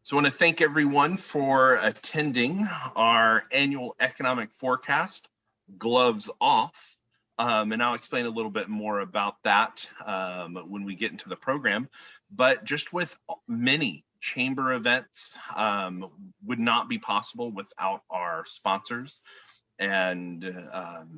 So I want to thank everyone for attending our annual economic forecast, gloves off. And I'll explain a little bit more about that when we get into the program. But just with many chamber events would not be possible without our sponsors. And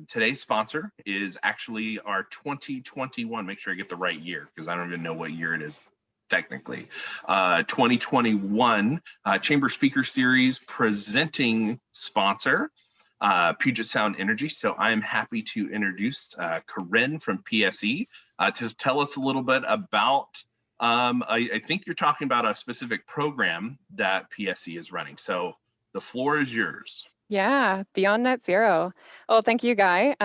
today's sponsor is actually our 2021, make sure I get the right year because I don't even know what year it is technically, 2021 Chamber Speaker Series presenting sponsor, Puget Sound Energy. So I am happy to introduce Corinne from PSE to tell us a little bit about, I think you're talking about a specific program that PSE is running. So the floor is yours. Yeah, Beyond Net Zero. Well, thank you, Guy.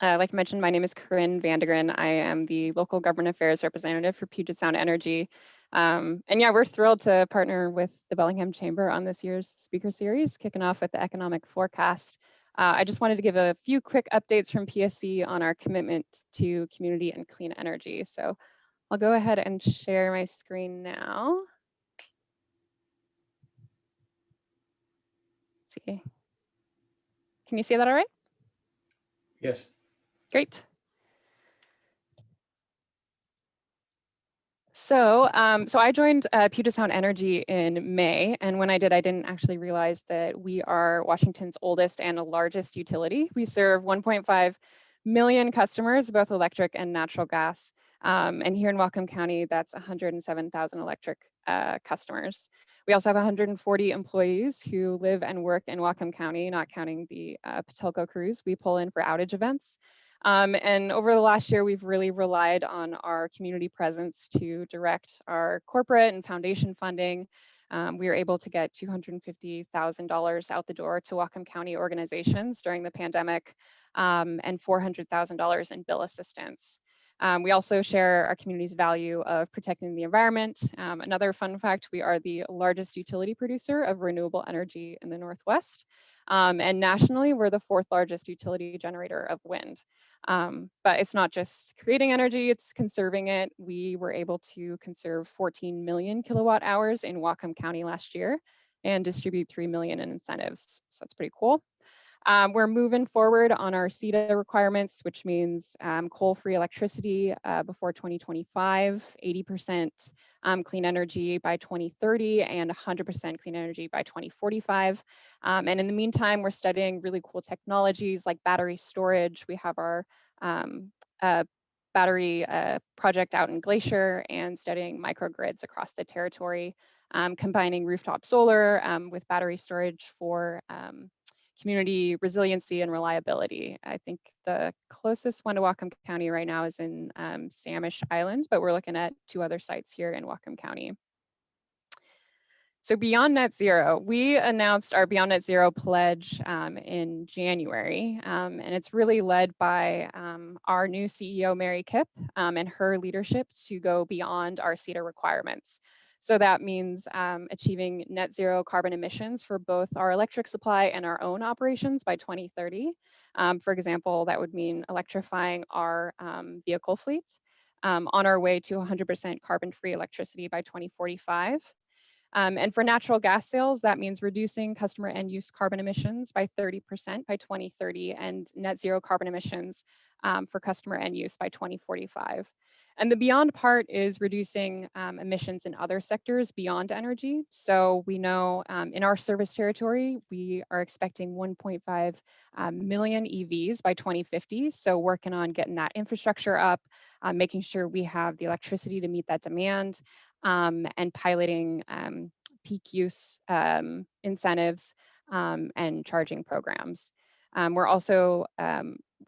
Like I mentioned, my name is Corinne Vandegren. I am the local government affairs representative for Puget Sound Energy. And yeah, we're thrilled to partner with the Bellingham Chamber on this year's speaker series, kicking off with the economic forecast. I just wanted to give a few quick updates from PSC on our commitment to community and clean energy. So I'll go ahead and share my screen now. Let's see. Can you see that all right? Yes. Great. So I joined Puget Sound Energy in May, and when I did, I didn't actually realize that we are Washington's oldest and largest utility. We serve 1.5 million customers, both electric and natural gas. And here in Whatcom County, that's 107,000 electric customers. We also have 140 employees who live and work in Whatcom County, not counting the Patelco crews we pull in for outage events. And over the last year, we've really relied on our community presence to direct our corporate and foundation funding. We were able to get $250,000 out the door to Whatcom County organizations during the pandemic, and $400,000 in bill assistance. We also share our community's value of protecting the environment. Another fun fact, we are the largest utility producer of renewable energy in the Northwest. And nationally, we're the 4th largest utility generator of wind. But it's not just creating energy, it's conserving it. We were able to conserve 14 million kilowatt hours in Whatcom County last year and distribute 3 million in incentives. So that's pretty cool. We're moving forward on our CETA requirements, which means coal-free electricity before 2025, 80% clean energy by 2030, and 100% clean energy by 2045. And in the meantime, we're studying really cool technologies like battery storage. We have our battery project out in Glacier and studying microgrids across the territory, combining rooftop solar with battery storage for community resiliency and reliability. I think the closest one to Whatcom County right now is in Samish Island, but we're looking at 2 other sites here in Whatcom County. So Beyond Net Zero, we announced our Beyond Net Zero pledge in January, and it's really led by our new CEO, Mary Kipp, and her leadership to go beyond our CETA requirements. So that means achieving net zero carbon emissions for both our electric supply and our own operations by 2030. For example, that would mean electrifying our vehicle fleet, on our way to 100% carbon-free electricity by 2045. And for natural gas sales, that means reducing customer end-use carbon emissions by 30% by 2030 and net zero carbon emissions for customer end-use by 2045. And the beyond part is reducing emissions in other sectors beyond energy. So we know in our service territory, we are expecting 1.5 million EVs by 2050. So working on getting that infrastructure up, making sure we have the electricity to meet that demand, and piloting peak use incentives and charging programs. We're also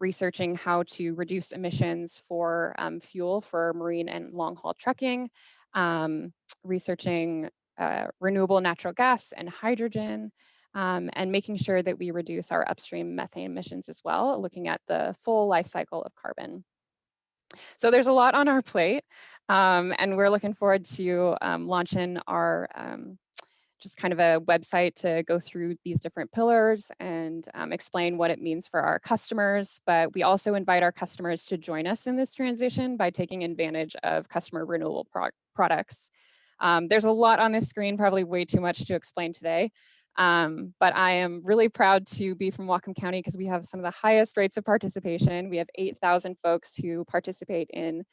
researching how to reduce emissions for fuel for marine and long haul trucking, researching renewable natural gas and hydrogen, and making sure that we reduce our upstream methane emissions as well, looking at the full life cycle of carbon. So there's a lot on our plate, and we're looking forward to launching our just kind of a website to go through these different pillars and explain what it means for our customers. But we also invite our customers to join us in this transition by taking advantage of customer renewable products. There's a lot on this screen, probably way too much to explain today. But I am really proud to be from Whatcom County because we have some of the highest rates of participation. We have 8,000 folks who participate in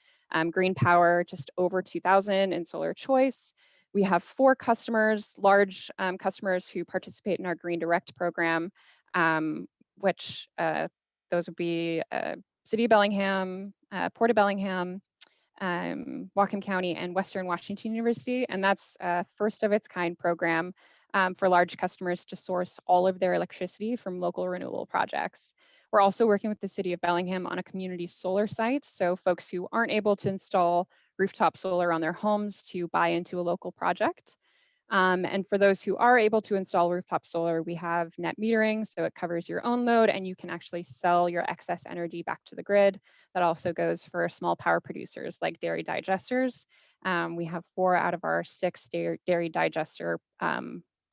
green power, just over 2,000 in solar choice. We have 4 customers, large customers who participate in our Green Direct program, which those would be City of Bellingham, Port of Bellingham, Whatcom County, and Western Washington University. And that's a first of its kind program for large customers to source all of their electricity from local renewable projects. We're also working with the City of Bellingham on a community solar site. So folks who aren't able to install rooftop solar on their homes to buy into a local project. And for those who are able to install rooftop solar, we have net metering, so it covers your own load and you can actually sell your excess energy back to the grid. That also goes for small power producers like dairy digesters. We have 4 out of our 6 dairy digester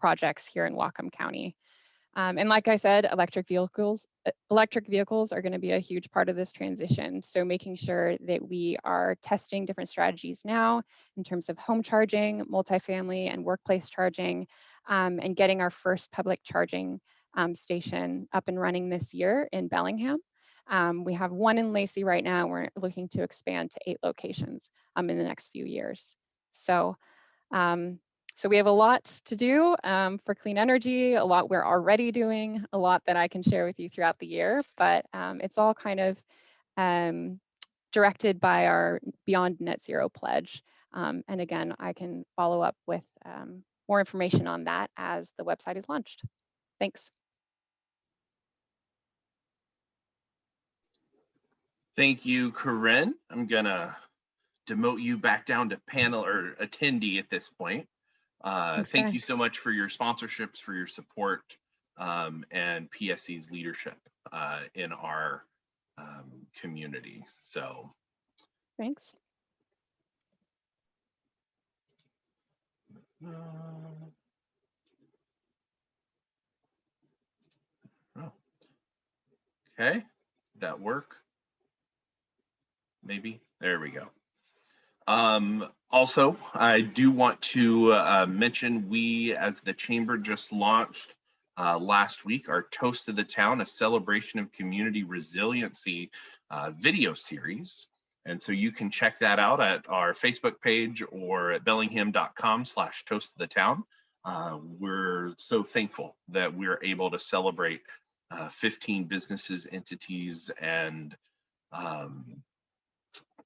projects here in Whatcom County. And like I said, electric vehicles are going to be a huge part of this transition. So making sure that we are testing different strategies now in terms of home charging, multifamily and workplace charging, and getting our first public charging station up and running this year in Bellingham. We have 1 in Lacey right now. We're looking to expand to 8 locations in the next few years. So we have a lot to do for clean energy, a lot we're already doing, a lot that I can share with you throughout the year, but it's all kind of directed by our Beyond Net Zero pledge. And again, I can follow up with more information on that as the website is launched. Thanks. Thank you, Corinne. I'm gonna demote you back down to panel or attendee at this point. Thank you so much for your sponsorships, for your support, and PSC's leadership in our community. So thanks. Okay, did that work? Maybe. There we go. Also, I do want to mention we, as the Chamber, just launched last week our Toast of the Town, a celebration of community resiliency video series. And so you can check that out at our Facebook page or at bellingham.com/toast of the town. We're so thankful that we're able to celebrate 15 businesses, entities, and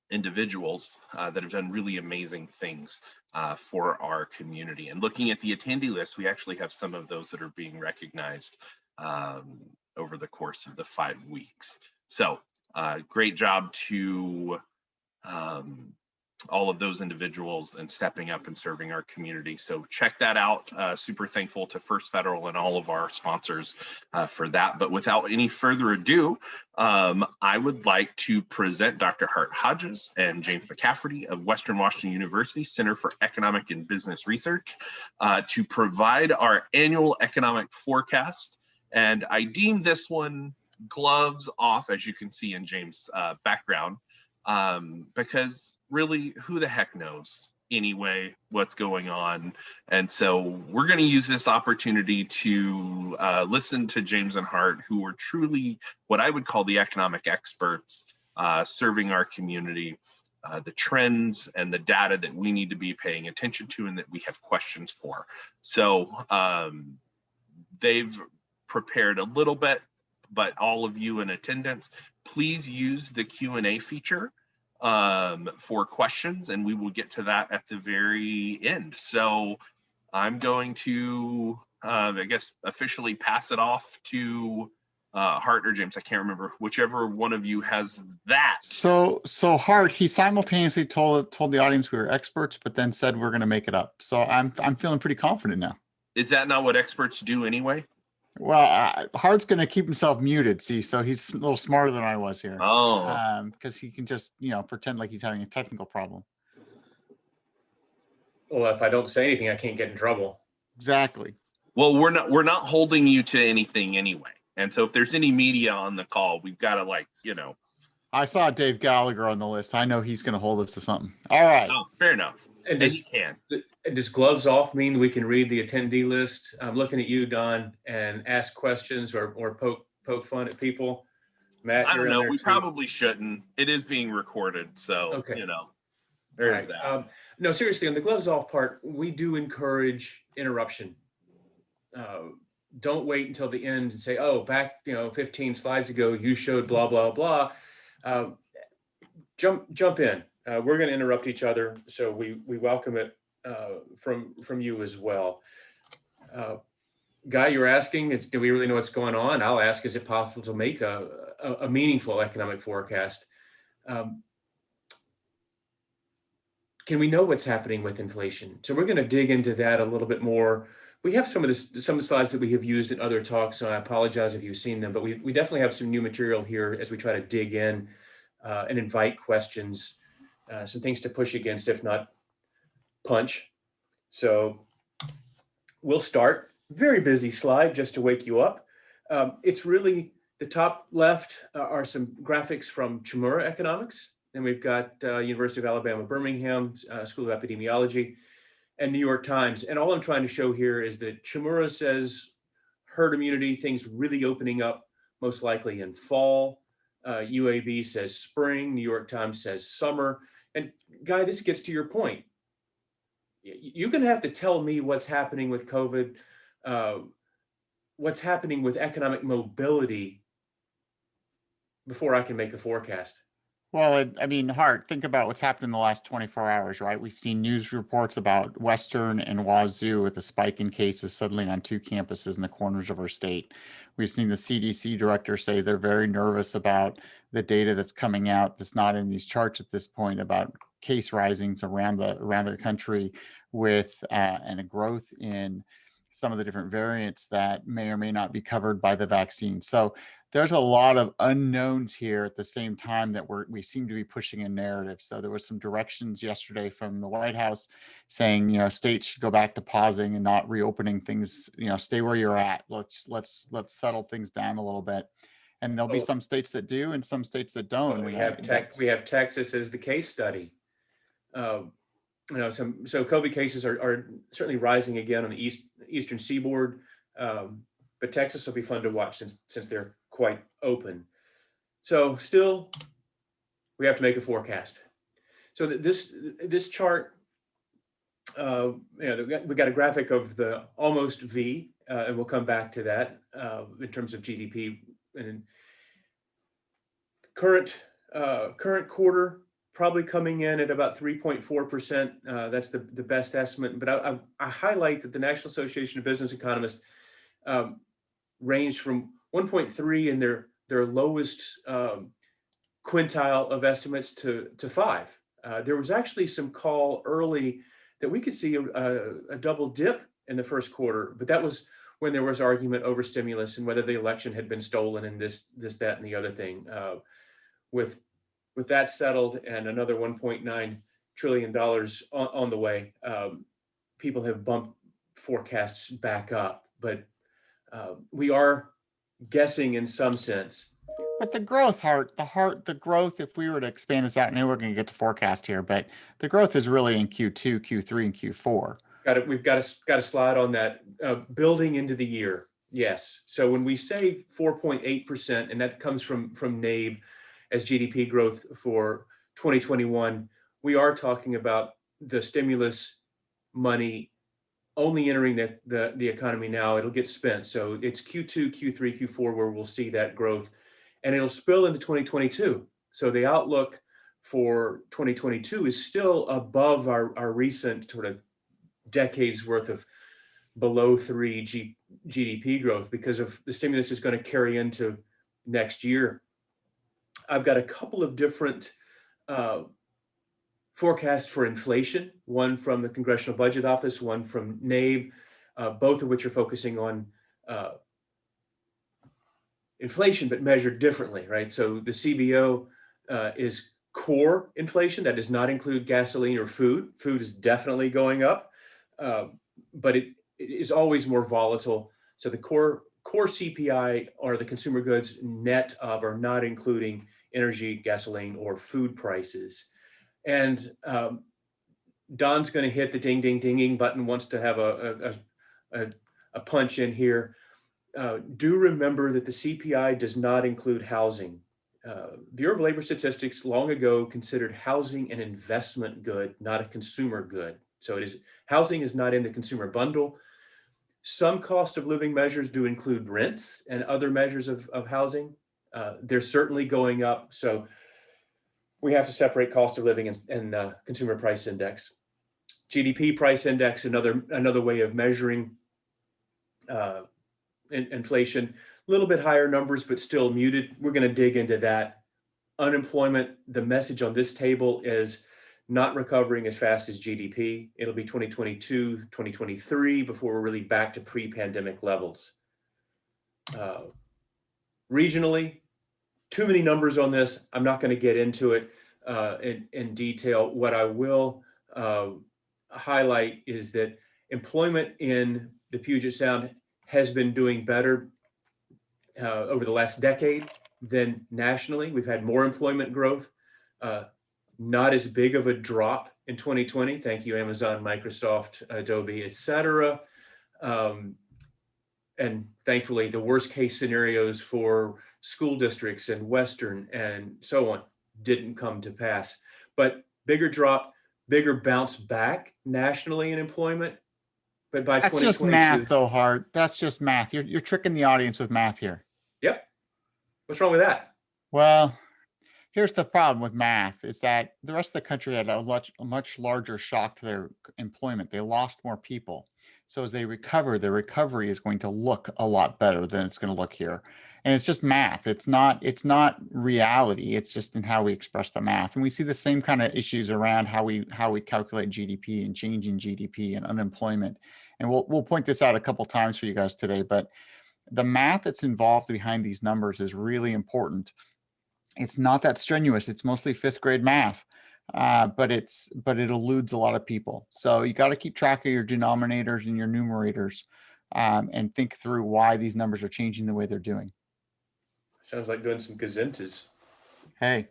individuals that have done really amazing things for our community. And looking at the attendee list, we actually have some of those that are being recognized over the course of the 5 weeks. So great job to all of those individuals and stepping up and serving our community. So check that out. Super thankful to First Federal and all of our sponsors for that. But without any further ado, I would like to present Dr. Hart Hodges and James McCafferty of Western Washington University Center for Economic and Business Research to provide our annual economic forecast. And I deem this one gloves off, as you can see in James' background, because really, who the heck knows anyway what's going on? And so we're going to use this opportunity to listen to James and Hart, who are truly what I would call the economic experts serving our community, the trends and the data that we need to be paying attention to and that we have questions for. So they've prepared a little bit, but all of you in attendance, please use the Q&A feature for questions, and we will get to that at the very end. So I'm going to, I guess, officially pass it off to Hart or James. I can't remember, whichever one of you has that. So Hart, he simultaneously told the audience we were experts, but then said we're going to make it up. So I'm feeling pretty confident now. Is that not what experts do anyway? Well, Hart's going to keep himself muted, see, so he's a little smarter than I was here. Oh. Because he can just, pretend like he's having a technical problem. Well, if I don't say anything, I can't get in trouble. Exactly. Well, we're not holding you to anything anyway. And so if there's any media on the call, we've got to I saw Dave Gallagher on the list. I know he's going to hold us to something. All right. Oh, fair enough. And And you can. does gloves off mean we can read the attendee list? I'm looking at you, Don, and ask questions or poke fun at people. Matt, I you're don't in know. there We too. probably shouldn't. It is being recorded, so Okay. there's Right. that. No, seriously, on the gloves off part, we do encourage interruption. Don't wait until the end and say, "Oh, back 15 slides ago, you showed blah blah blah." Jump in. We're going to interrupt each other, so we welcome it from you as well. Guy, you're asking, do we really know what's going on? I'll ask, is it possible to make a meaningful economic forecast? Can we know what's happening with inflation? So we're going to dig into that a little bit more. We have some slides that we have used in other talks, so I apologize if you've seen them, but we definitely have some new material here as we try to dig in and invite questions, some things to push against, if not punch. So we'll start. Very busy slide just to wake you up. It's really the top left are some graphics from Chmura Economics. Then we've got University of Alabama, Birmingham School of Epidemiology, and New York Times. And all I'm trying to show here is that Chmura says herd immunity, things really opening up most likely in fall. UAB says spring. New York Times says summer. And Guy, this gets to your point. You're going to have to tell me what's happening with COVID, what's happening with economic mobility before I can make a forecast. Well, I mean, Hart, think about what's happened in the last 24 hours, right? We've seen news reports about Western and Wazoo with a spike in cases suddenly on 2 campuses in the corners of our state. We've seen the CDC director say they're very nervous about the data that's coming out that's not in these charts at this point about case risings around the country with and a growth in some of the different variants that may or may not be covered by the vaccine. So there's a lot of unknowns here at the same time that we seem to be pushing a narrative. So there was some directions yesterday from the White House saying, states should go back to pausing and not reopening things, stay where you're at. Let's settle things down a little bit. And there'll be some states that do and some states that don't. We have Texas as the case study. So COVID cases are certainly rising again on the eastern seaboard, but Texas will be fun to watch since they're quite open. So still, we have to make a forecast. So this chart, we got a graphic of the almost V, and we'll come back to that in terms of GDP. And current quarter probably coming in at about 3.4%. That's the best estimate. But I highlight that the National Association of Business Economists ranged from 1.3 in their lowest quintile of estimates to 5. There was actually some call early that we could see a double dip in the first quarter, but that was when there was argument over stimulus and whether the election had been stolen and this, that, and the other thing. With that settled and another $1.9 trillion on the way, people have bumped forecasts back up, but we are guessing in some sense. But the growth, the growth, if we were to expand this out, and we're going to get to forecast here, but the growth is really in Q2, Q3, and Q4. We've got a slide on that. Building into the year, yes. So when we say 4.8%, and that comes from NABE as GDP growth for 2021, we are talking about the stimulus money only entering the economy now. It'll get spent. So it's Q2, Q3, Q4 where we'll see that growth, and it'll spill into 2022. So the outlook for 2022 is still above our recent sort of decades worth of below 3 GDP growth because of the stimulus is going to carry into next year. I've got a couple of different forecasts for inflation, one from the Congressional Budget Office, one from NABE, both of which are focusing on inflation, but measured differently, right? So the CBO is core inflation. That does not include gasoline or food. Food is definitely going up, but it is always more volatile. So the core CPI are the consumer goods net of or not including energy, gasoline, or food prices. And Don's going to hit the ding, ding, dinging button, wants to have a punch in here. Do remember that the CPI does not include housing. Bureau of Labor Statistics long ago considered housing an investment good, not a consumer good. So housing is not in the consumer bundle. Some cost of living measures do include rents and other measures of housing. They're certainly going up. So we have to separate cost of living and consumer price index. GDP price index, another way of measuring inflation, a little bit higher numbers, but still muted. We're going to dig into that. Unemployment, the message on this table is not recovering as fast as GDP. It'll be 2022, 2023 before we're really back to pre-pandemic levels. Regionally, too many numbers on this. I'm not going to get into it in detail. What I will highlight is that employment in the Puget Sound has been doing better over the last decade than nationally. We've had more employment growth, not as big of a drop in 2020. Thank you, Amazon, Microsoft, Adobe, et cetera. And thankfully, the worst case scenarios for school districts and Western and so on didn't come to pass. But bigger drop, bigger bounce back nationally in employment. But by That's just math, though, Hart. That's just math. You're tricking the audience with math here. Yep. What's wrong with that? Well, here's the problem with math is that the rest of the country had a much larger shock to their employment. They lost more people. So as they recover, their recovery is going to look a lot better than it's going to look here. And it's just math. It's not reality. It's just in how we express the math. And we see the same kind of issues around how we calculate GDP and changing GDP and unemployment. And we'll point this out a couple times for you guys today, but the math that's involved behind these numbers is really important. It's not that strenuous. It's mostly fifth grade math, but it eludes a lot of people. So you got to keep track of your denominators and your numerators and think through why these numbers are changing the way they're doing. Sounds like doing some gazintas. Hey.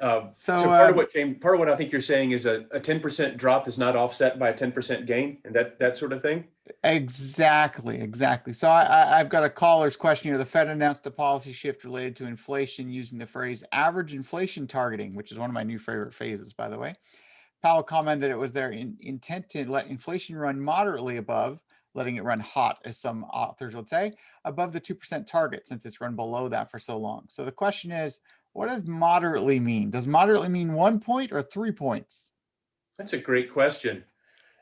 So part of what I think you're saying is a 10% drop is not offset by a 10% gain, and that sort of thing. Exactly. So I've got a caller's question here. The Fed announced a policy shift related to inflation using the phrase average inflation targeting, which is one of my new favorite phases, by the way. Powell commented it was their intent to let inflation run moderately above, letting it run hot, as some authors would say, above the 2% target, since it's run below that for so long. So the question is, what does moderately mean? Does moderately mean 1 point or 3 points? That's a great question.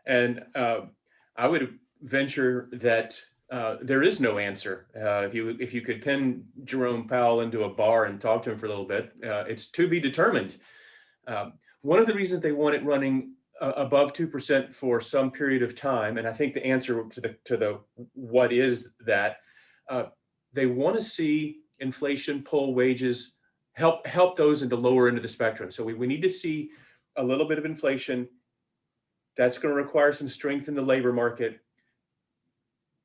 And I would venture that there is no answer. If you could pin Jerome Powell into a bar and talk to him for a little bit, it's to be determined. One of the reasons they want it running above 2% for some period of time, and I think the answer to the what is that, they want to see inflation pull wages, help those in the lower end of the spectrum. So we need to see a little bit of inflation. That's going to require some strength in the labor market,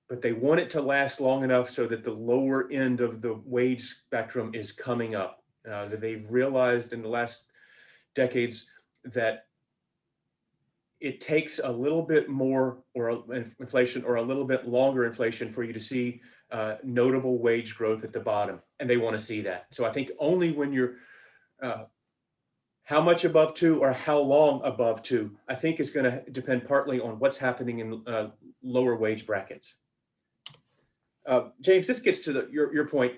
but they want it to last long enough so that the lower end of the wage spectrum is coming up. That they've realized in the last decades that it takes a little bit more or inflation or a little bit longer inflation for you to see notable wage growth at the bottom, and they want to see that. So I think only when you're how much above 2 or how long above 2, I think is going to depend partly on what's happening in lower wage brackets. James, this gets to your point.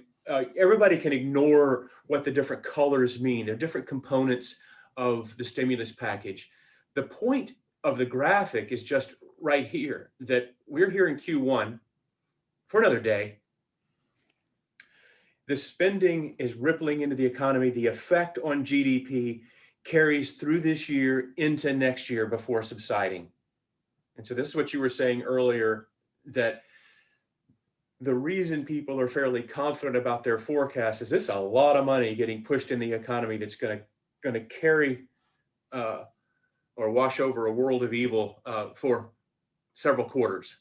Everybody can ignore what the different colors mean. They're different components of the stimulus package. The point of the graphic is just right here, that we're here in Q1 for another day. The spending is rippling into the economy. The effect on GDP carries through this year into next year before subsiding. And so this is what you were saying earlier, that the reason people are fairly confident about their forecast is this: a lot of money getting pushed in the economy that's going to carry or wash over a world of evil for several quarters.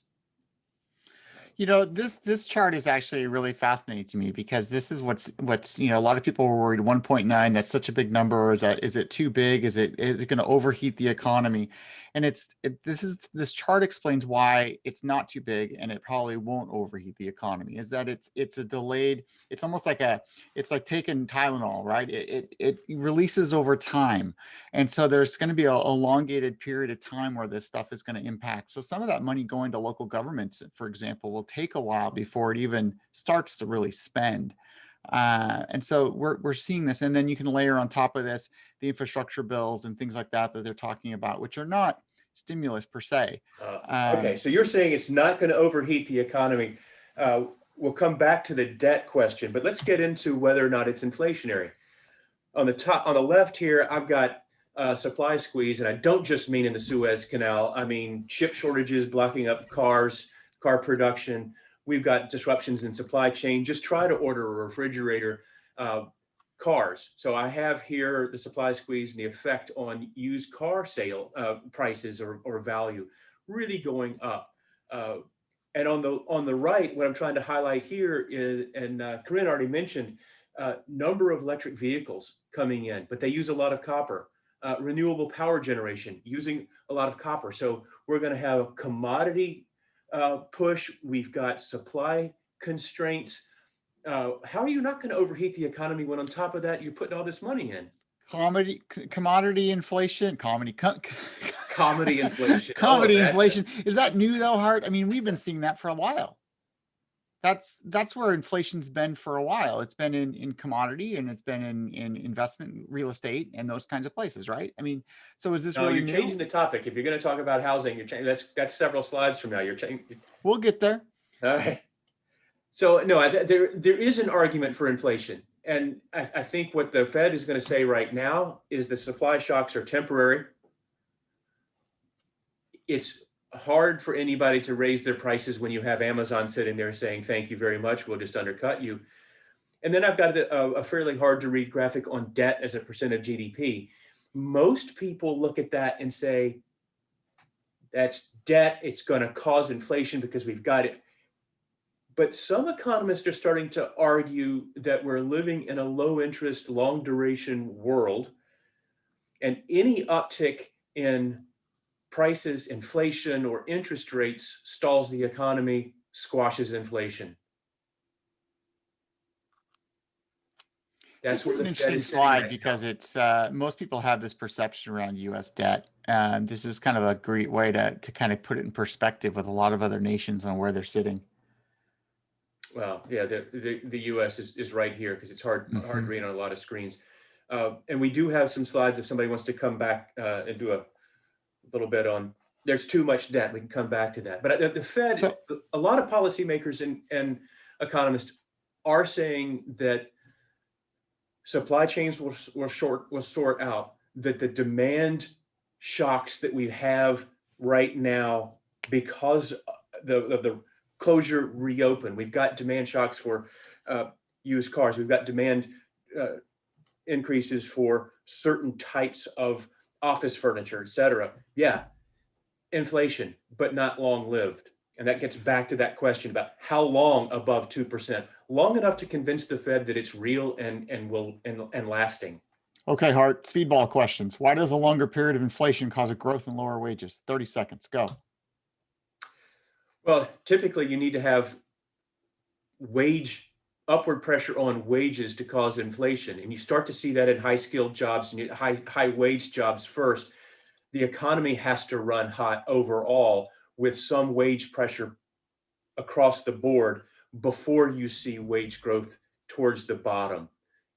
You know, this chart is actually really fascinating to me because this is what's a lot of people were worried 1.9, that's such a big number. Is it too big? Is it going to overheat the economy? And this chart explains why it's not too big and it probably won't overheat the economy. Is that it's a delayed, it's almost like it's like taking Tylenol, right? It releases over time. And so there's going to be a elongated period of time where this stuff is going to impact. So some of that money going to local governments, for example, will take a while before it even starts to really spend. And so we're seeing this. And then you can layer on top of this the infrastructure bills and things like that they're talking about, which are not stimulus per se. Okay, so you're saying it's not going to overheat the economy. We'll come back to the debt question, but let's get into whether or not it's inflationary. On the left here, I've got supply squeeze, and I don't just mean in the Suez Canal. I mean chip shortages blocking up car production. We've got disruptions in supply chain. Just try to order a refrigerator, cars. So I have here the supply squeeze and the effect on used car sale prices or value really going up. And on the right, what I'm trying to highlight here is, and Corinne already mentioned, number of electric vehicles coming in, but they use a lot of copper. Renewable power generation using a lot of copper. So we're going to have a commodity push. We've got supply constraints. How are you not going to overheat the economy when on top of that you're putting all this money in? Commodity inflation, comedy inflation. Comedy inflation. Is that new though, Hart? I mean, we've been seeing that for a while. That's where inflation's been for a while. It's been in commodity, and it's been in investment, real estate, and those kinds of places, right? I mean, so is this really you're new? Changing the topic. If you're going to talk about housing, you're changing. That's several slides from now. You're changing. We'll get there. All right. So no, there is an argument for inflation, and I think what the Fed is going to say right now is the supply shocks are temporary. It's hard for anybody to raise their prices when you have Amazon sitting there saying, thank you very much, we'll just undercut you. And then I've got a fairly hard to read graphic on debt as a percent of GDP. Most people look at that and say, that's debt, it's going to cause inflation because we've got it. But some economists are starting to argue that we're living in a low interest, long duration world, and any uptick in prices, inflation, or interest rates stalls the economy, squashes inflation. That's an interesting slide because it's most people have this perception around U.S. debt. This is kind of a great way to kind of put it in perspective with a lot of other nations on where they're sitting. Well, yeah, the U.S. is right here because it's hard to read on a lot of screens. And we do have some slides if somebody wants to come back and do a little bit on, there's too much debt. We can come back to that. But the Fed, a lot of policymakers and economists are saying that supply chains will sort out, that the demand shocks that we have right now because the closure reopen. We've got demand shocks for used cars. We've got demand increases for certain types of office furniture, et cetera. Yeah, inflation, but not long-lived. And that gets back to that question about how long above 2%, long enough to convince the Fed that it's real and lasting. Okay, Hart, speedball questions. Why does a longer period of inflation cause a growth in lower wages? 30 seconds, go. Well, typically you need to have upward pressure on wages to cause inflation. And you start to see that in high-skilled jobs and high-wage jobs first. The economy has to run hot overall with some wage pressure across the board before you see wage growth towards the bottom.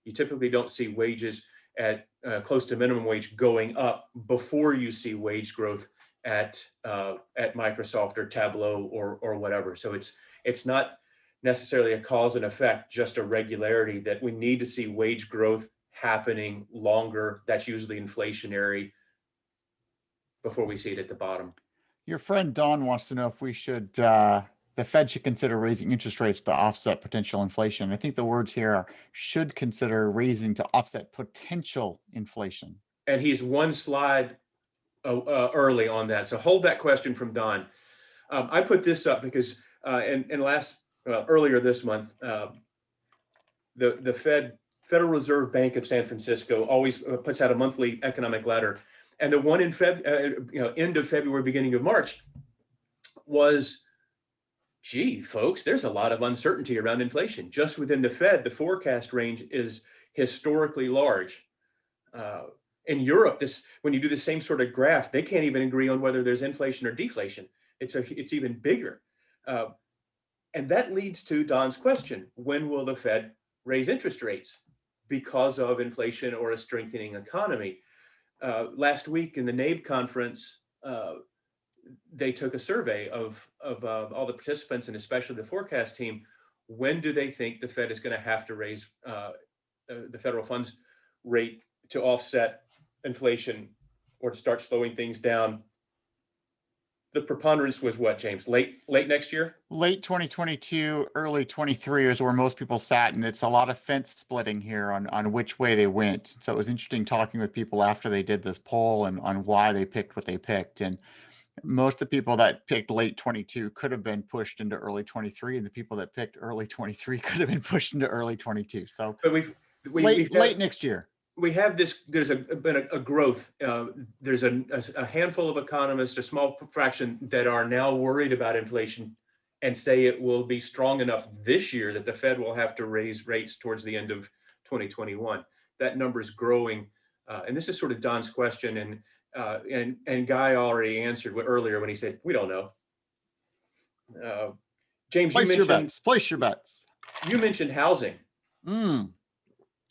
You typically don't see wages at close to minimum wage going up before you see wage growth at Microsoft or Tableau or whatever. So it's not necessarily a cause and effect, just a regularity that we need to see wage growth happening longer. That's usually inflationary before we see it at the bottom. Your friend Don wants to know if we should, the Fed should consider raising interest rates to offset potential inflation. I think the words here are should consider raising to offset potential inflation. And he's one slide early on that. So hold that question from Don. I put this up because And earlier this month, the Federal Reserve Bank of San Francisco always puts out a monthly economic letter, and the one in end of February, beginning of March, was, gee, folks, there's a lot of uncertainty around inflation. Just within the Fed, the forecast range is historically large. In Europe, when you do the same sort of graph, they can't even agree on whether there's inflation or deflation. It's even bigger. And that leads to Don's question: when will the Fed raise interest rates because of inflation or a strengthening economy? Last week in the NABE conference, they took a survey of all the participants, and especially the forecast team. When do they think the Fed is going to have to raise the federal funds rate to offset inflation or to start slowing things down? The preponderance was what, James? Late next year? Late 2022, early 23 is where most people sat, and it's a lot of fence splitting here on which way they went. So it was interesting talking with people after they did this poll and on why they picked what they picked. And most of the people that picked late 22 could have been pushed into early 23, and the people that picked early 23 could have been pushed into early 22. So but late next year. We have this. There's been a growth. There's a handful of economists, a small fraction, that are now worried about inflation and say it will be strong enough this year that the Fed will have to raise rates towards the end of 2021. That number is growing, and this is sort of Don's question, and Guy already answered earlier when he said we don't know. James, Place your bets. You mentioned housing.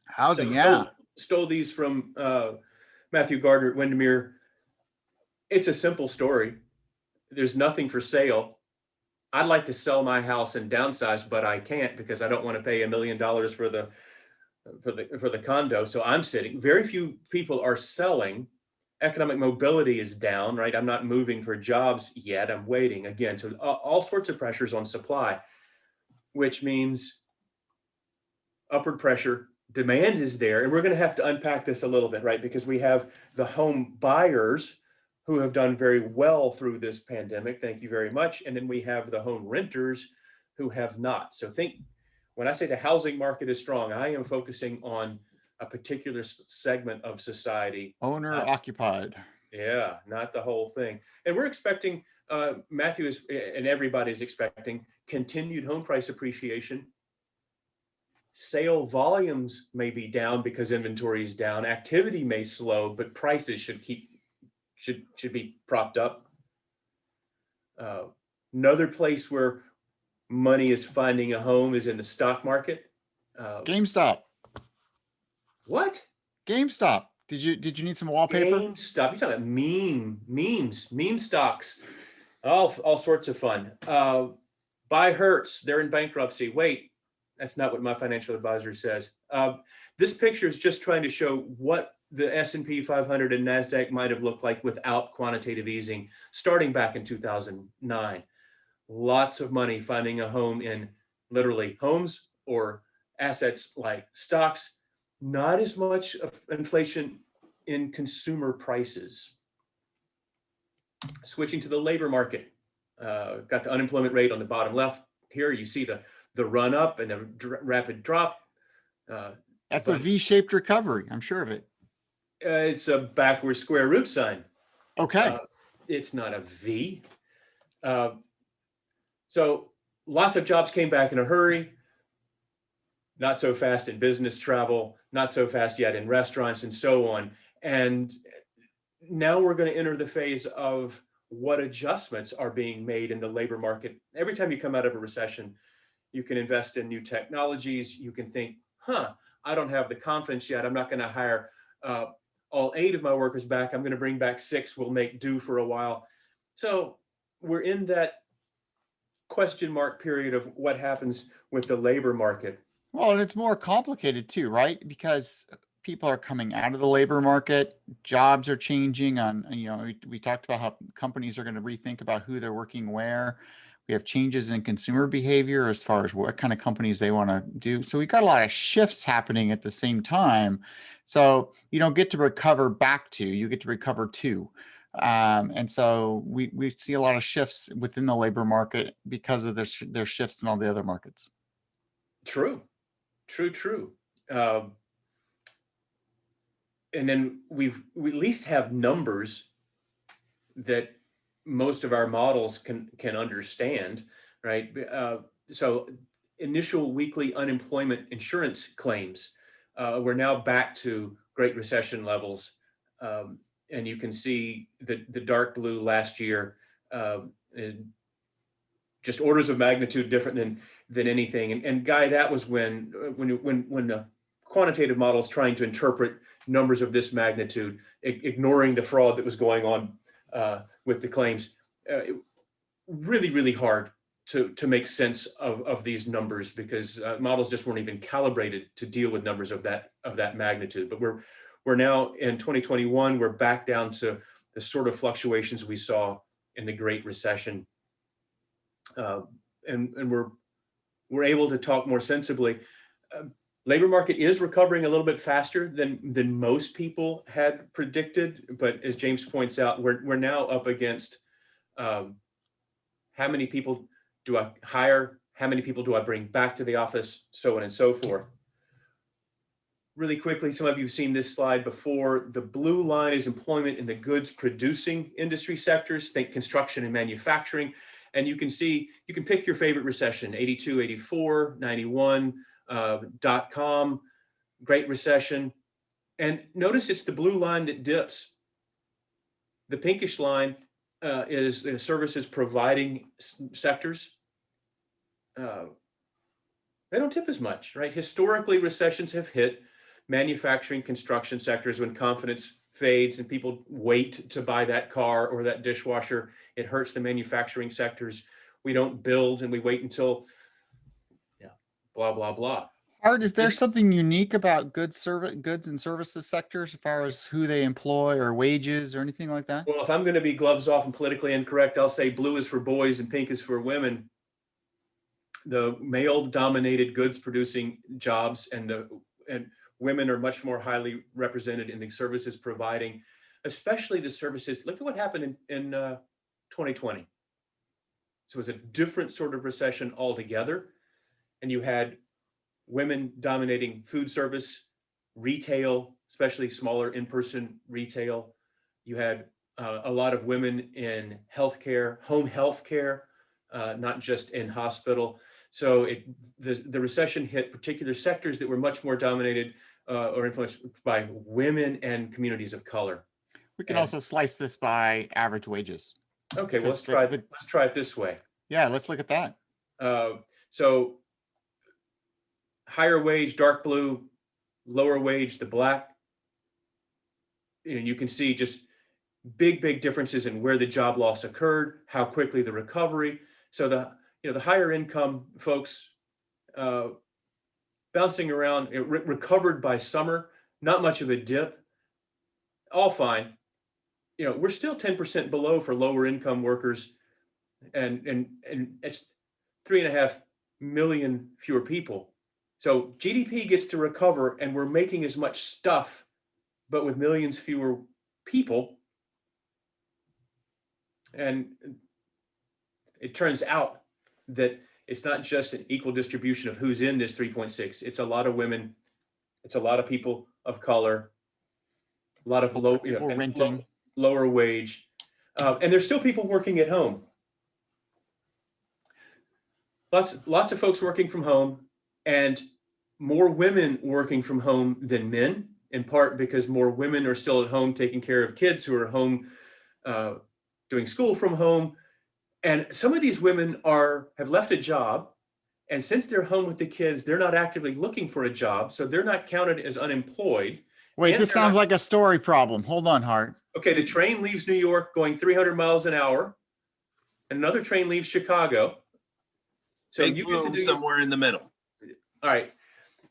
Housing, yeah. Stole these from Matthew Gardner at Windermere. It's a simple story. There's nothing for sale. I'd like to sell my house and downsize, but I can't because I don't want to pay $1 million for the condo. So I'm sitting. Very few people are selling. Economic mobility is down, right? I'm not moving for jobs yet. I'm waiting again. So all sorts of pressures on supply, which means upward pressure. Demand is there, and we're going to have to unpack this a little bit, right? Because we have the home buyers who have done very well through this pandemic. Thank you very much. And then we have the home renters who have not. So when I say the housing market is strong, I am focusing on a particular segment of society. Owner occupied. Yeah, not the whole thing. And we're expecting, Matthew and everybody's expecting continued home price appreciation. Sale volumes may be down because inventory is down. Activity may slow, but prices should be propped up. Another place where money is finding a home is in the stock market. GameStop. What? GameStop. Did you need some wallpaper? GameStop. You're talking about meme stocks. All sorts of fun. Buy Hertz. They're in bankruptcy. Wait. That's not what my financial advisor says. This picture is just trying to show what the S&P 500 and NASDAQ might have looked like without quantitative easing, starting back in 2009. Lots of money finding a home in literally homes or assets like stocks. Not as much of inflation in consumer prices. Switching to the labor market. Got the unemployment rate on the bottom left. Here you see the run up and the rapid drop. That's a V-shaped recovery. I'm sure of it. It's a backwards square root sign. Okay. It's not a V. So lots of jobs came back in a hurry. Not so fast in business travel, not so fast yet in restaurants and so on. And now we're going to enter the phase of what adjustments are being made in the labor market. Every time you come out of a recession, you can invest in new technologies. You can think, I don't have the confidence yet. I'm not going to hire all 8 of my workers back. I'm going to bring back 6. We'll make do for a while. So we're in that question mark period of what happens with the labor market. Well, and it's more complicated too, right? Because people are coming out of the labor market, jobs are changing we talked about how companies are going to rethink about who they're working where. We have changes in consumer behavior as far as what kind of companies they want to do. So we've got a lot of shifts happening at the same time. So you don't get to recover back to, you get to recover to. And so we see a lot of shifts within the labor market because of their shifts in all the other markets. True. And then we at least have numbers that most of our models can understand, right? So initial weekly unemployment insurance claims, we're now back to Great Recession levels. And you can see the dark blue last year, and just orders of magnitude different than anything. And Guy, that was when the quantitative models trying to interpret numbers of this magnitude, ignoring the fraud that was going on with the claims, really hard to make sense of these numbers, because models just weren't even calibrated to deal with numbers of that magnitude. But we're now in 2021, we're back down to the sort of fluctuations we saw in the Great Recession, and we're able to talk more sensibly. Labor market is recovering a little bit faster than most people had predicted, but as James points out, we're now up against how many people do I hire, how many people do I bring back to the office, so on and so forth. Really quickly, some of you have seen this slide before. The blue line is employment in the goods producing industry sectors, think construction and manufacturing. And you can see, you can pick your favorite recession, 82, 84, 91, dot-com, Great Recession. And notice it's the blue line that dips. The pinkish line is the services providing sectors. They don't tip as much, right? Historically, recessions have hit manufacturing, construction sectors when confidence fades and people wait to buy that car or that dishwasher. It hurts the manufacturing sectors. We don't build and we wait until, blah, blah, blah. Art, is there something unique about goods and services sectors as far as who they employ or wages or anything like that? Well, if I'm going to be gloves off and politically incorrect, I'll say blue is for boys and pink is for women. The male-dominated goods-producing jobs and women are much more highly represented in the services providing, especially the services. Look at what happened in 2020. So it was a different sort of recession altogether. And you had women dominating food service, retail, especially smaller in-person retail. You had a lot of women in healthcare, home healthcare, not just in hospital. So the recession hit particular sectors that were much more dominated or influenced by women and communities of color. We can also slice this by average wages. Okay, well, let's try it this way. Yeah, let's look at that. So higher wage, dark blue, lower wage, the black. And you can see just big differences in where the job loss occurred, how quickly the recovery. So the higher income folks bouncing around, recovered by summer, not much of a dip, all fine. We're still 10% below for lower income workers, and it's 3.5 million fewer people. So GDP gets to recover and we're making as much stuff, but with millions fewer people. And it turns out that it's not just an equal distribution of who's in this 3.6. It's a lot of women. It's a lot of people of color, a lot of lower wage. And there's still people working at home. Lots of folks working from home, and more women working from home than men, in part because more women are still at home taking care of kids who are home doing school from home. And some of these women have left a job, and since they're home with the kids, they're not actively looking for a job, so they're not counted as unemployed. Wait, this sounds like a story problem. Hold on, Hart. Okay, the train leaves New York going 300 miles an hour, and another train leaves Chicago. So you get to do somewhere in the middle. All right.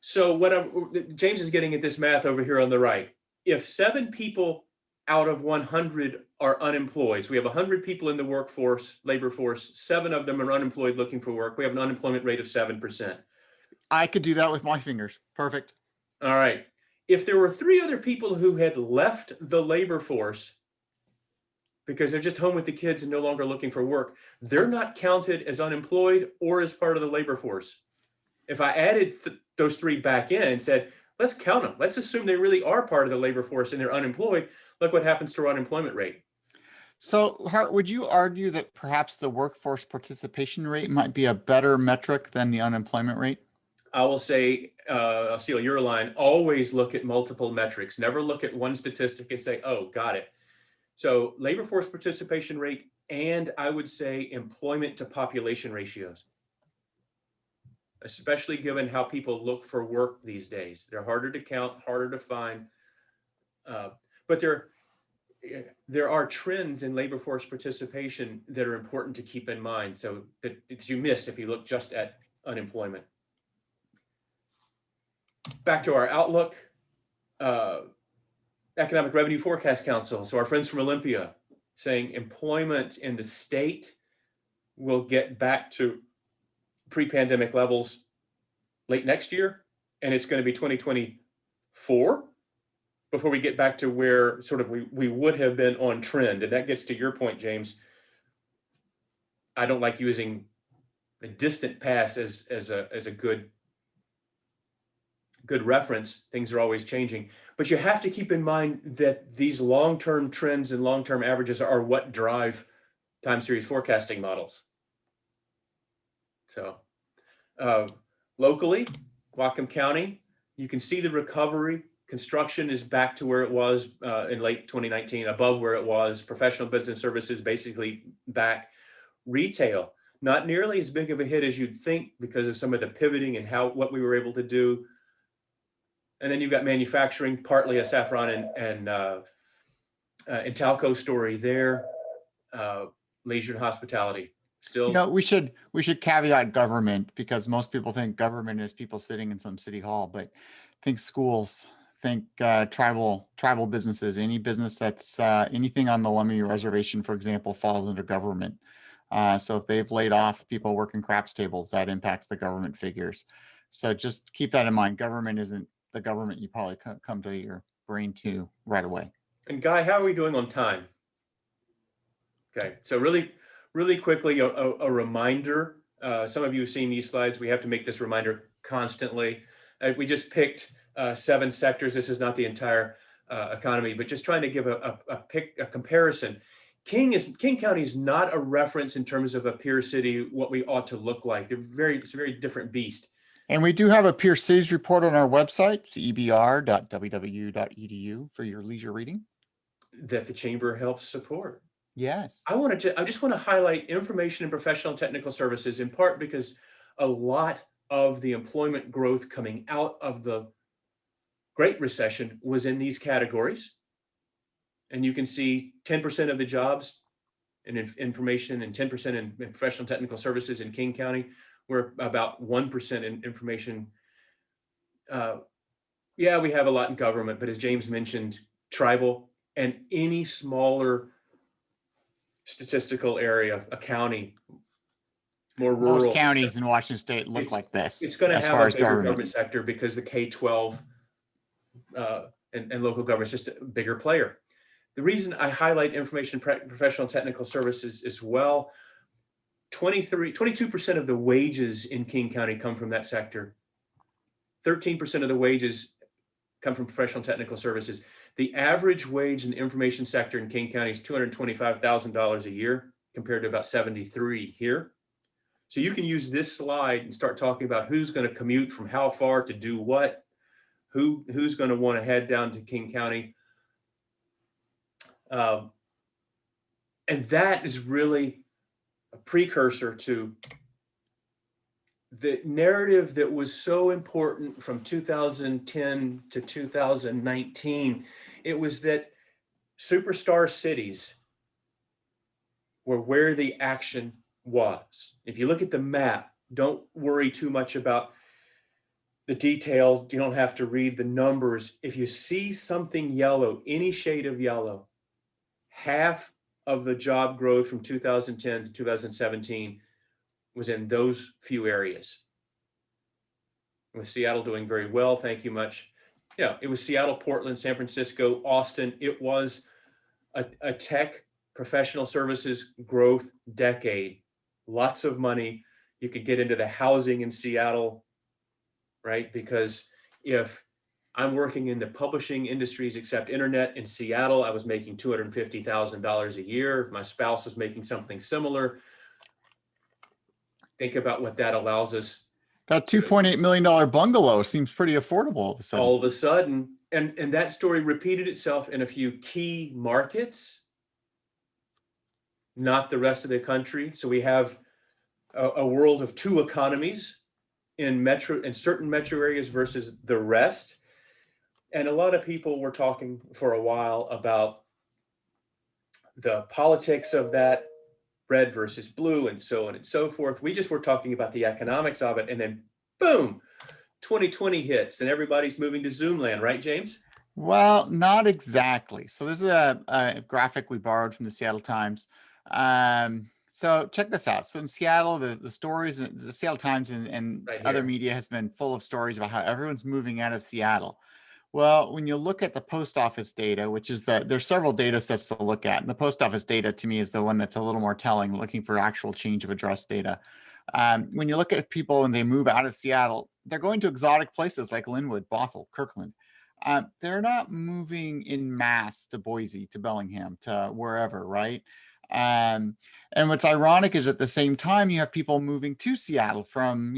So James is getting at this math over here on the right. If 7 people out of 100 are unemployed, so we have 100 people in the labor force, 7 of them are unemployed looking for work. We have an unemployment rate of 7%. I could do that with my fingers. Perfect. All right. If there were 3 other people who had left the labor force, because they're just home with the kids and no longer looking for work. They're not counted as unemployed or as part of the labor force. If I added those three back in and said, let's count them. Let's assume they really are part of the labor force and they're unemployed. Look what happens to our unemployment rate. So, Hart, would you argue that perhaps the workforce participation rate might be a better metric than the unemployment rate? I will say, I'll steal your line, always look at multiple metrics. Never look at one statistic and say, oh, got it. So labor force participation rate, and I would say employment to population ratios, especially given how people look for work these days. They're harder to count, harder to find, but there are trends in labor force participation that are important to keep in mind. So that you miss if you look just at unemployment. Back to our outlook, Economic Revenue Forecast Council. So our friends from Olympia saying employment in the state will get back to pre-pandemic levels late next year, and it's going to be 2024 before we get back to where sort of we would have been on trend. And that gets to your point, James. I don't like using a distant past as a good reference. Things are always changing, but you have to keep in mind that these long-term trends and long-term averages are what drive time series forecasting models. So locally, Whatcom County, you can see the recovery. Construction is back to where it was in late 2019, above where it was. Professional business services basically back. Retail, not nearly as big of a hit as you'd think because of some of the pivoting and what we were able to do. And then you've got manufacturing, partly a Saffron and Talco story there. Leisure and hospitality still. You know, we should caveat government, because most people think government is people sitting in some city hall, but think schools, think tribal businesses. Any business that's anything on the Lummi Reservation, for example, falls under government. So if they've laid off people working craps tables, that impacts the government figures. So just keep that in mind. Government isn't the government you probably come to your brain to right away. And Guy, how are we doing on time? Okay, so really quickly, a reminder. Some of you have seen these slides. We have to make this reminder constantly. We just picked 7 sectors. This is not the entire economy, but just trying to give a comparison. King County is not a reference in terms of a peer city, what we ought to look like. It's a very different beast. And we do have a peer cities report on our website, cebr.ww.edu, for your leisure reading. That the chamber helps support. Yes. I just want to highlight information and professional and technical services, in part because a lot of the employment growth coming out of the Great Recession was in these categories. And you can see 10% of the jobs in information and 10% in professional and technical services in King County. We're about 1% in information. Yeah, we have a lot in government, but as James mentioned, tribal and any smaller statistical area, a county, more rural. Most counties in Washington State look like this. It's going to have a bigger government sector because the K-12 and local government is just a bigger player. The reason I highlight information, professional, technical services as well, 22% of the wages in King County come from that sector. 13% of the wages come from professional and technical services. The average wage in the information sector in King County is $225,000 a year compared to about 73 here. So you can use this slide and start talking about who's going to commute from how far to do what, who's going to want to head down to King County. And that is really a precursor to the narrative that was so important from 2010 to 2019. It was that superstar cities were where the action was. If you look at the map, don't worry too much about the details. You don't have to read the numbers. If you see something yellow, any shade of yellow, half of the job growth from 2010 to 2017 was in those few areas. With Seattle doing very well, thank you much. Yeah, it was Seattle, Portland, San Francisco, Austin. It was a tech professional services growth decade, lots of money. You could get into the housing in Seattle, right? Because if I'm working in the publishing industries except internet in Seattle, I was making $250,000 a year. My spouse was making something similar. Think about what that allows us. That $2.8 million bungalow seems pretty affordable all of a sudden. All of a sudden, and that story repeated itself in a few key markets, not the rest of the country. So we have a world of two economies in certain metro areas versus the rest. And a lot of people were talking for a while about the politics of that, red versus blue, and so on and so forth. We just were talking about the economics of it, and then boom, 2020 hits and everybody's moving to Zoom land, right, James? Well, not exactly. So this is a graphic we borrowed from the Seattle Times. So check this out. So in Seattle, the stories, the Seattle Times and Right other here. media has been full of stories about how everyone's moving out of Seattle. Well, when you look at the post office data, which is there's several data sets to look at. And the post office data to me is the one that's a little more telling, looking for actual change of address data. When you look at people when they move out of Seattle, they're going to exotic places like Linwood, Bothell, Kirkland. They're not moving in mass to Boise, to Bellingham, to wherever, right? And what's ironic is at the same time, you have people moving to Seattle from,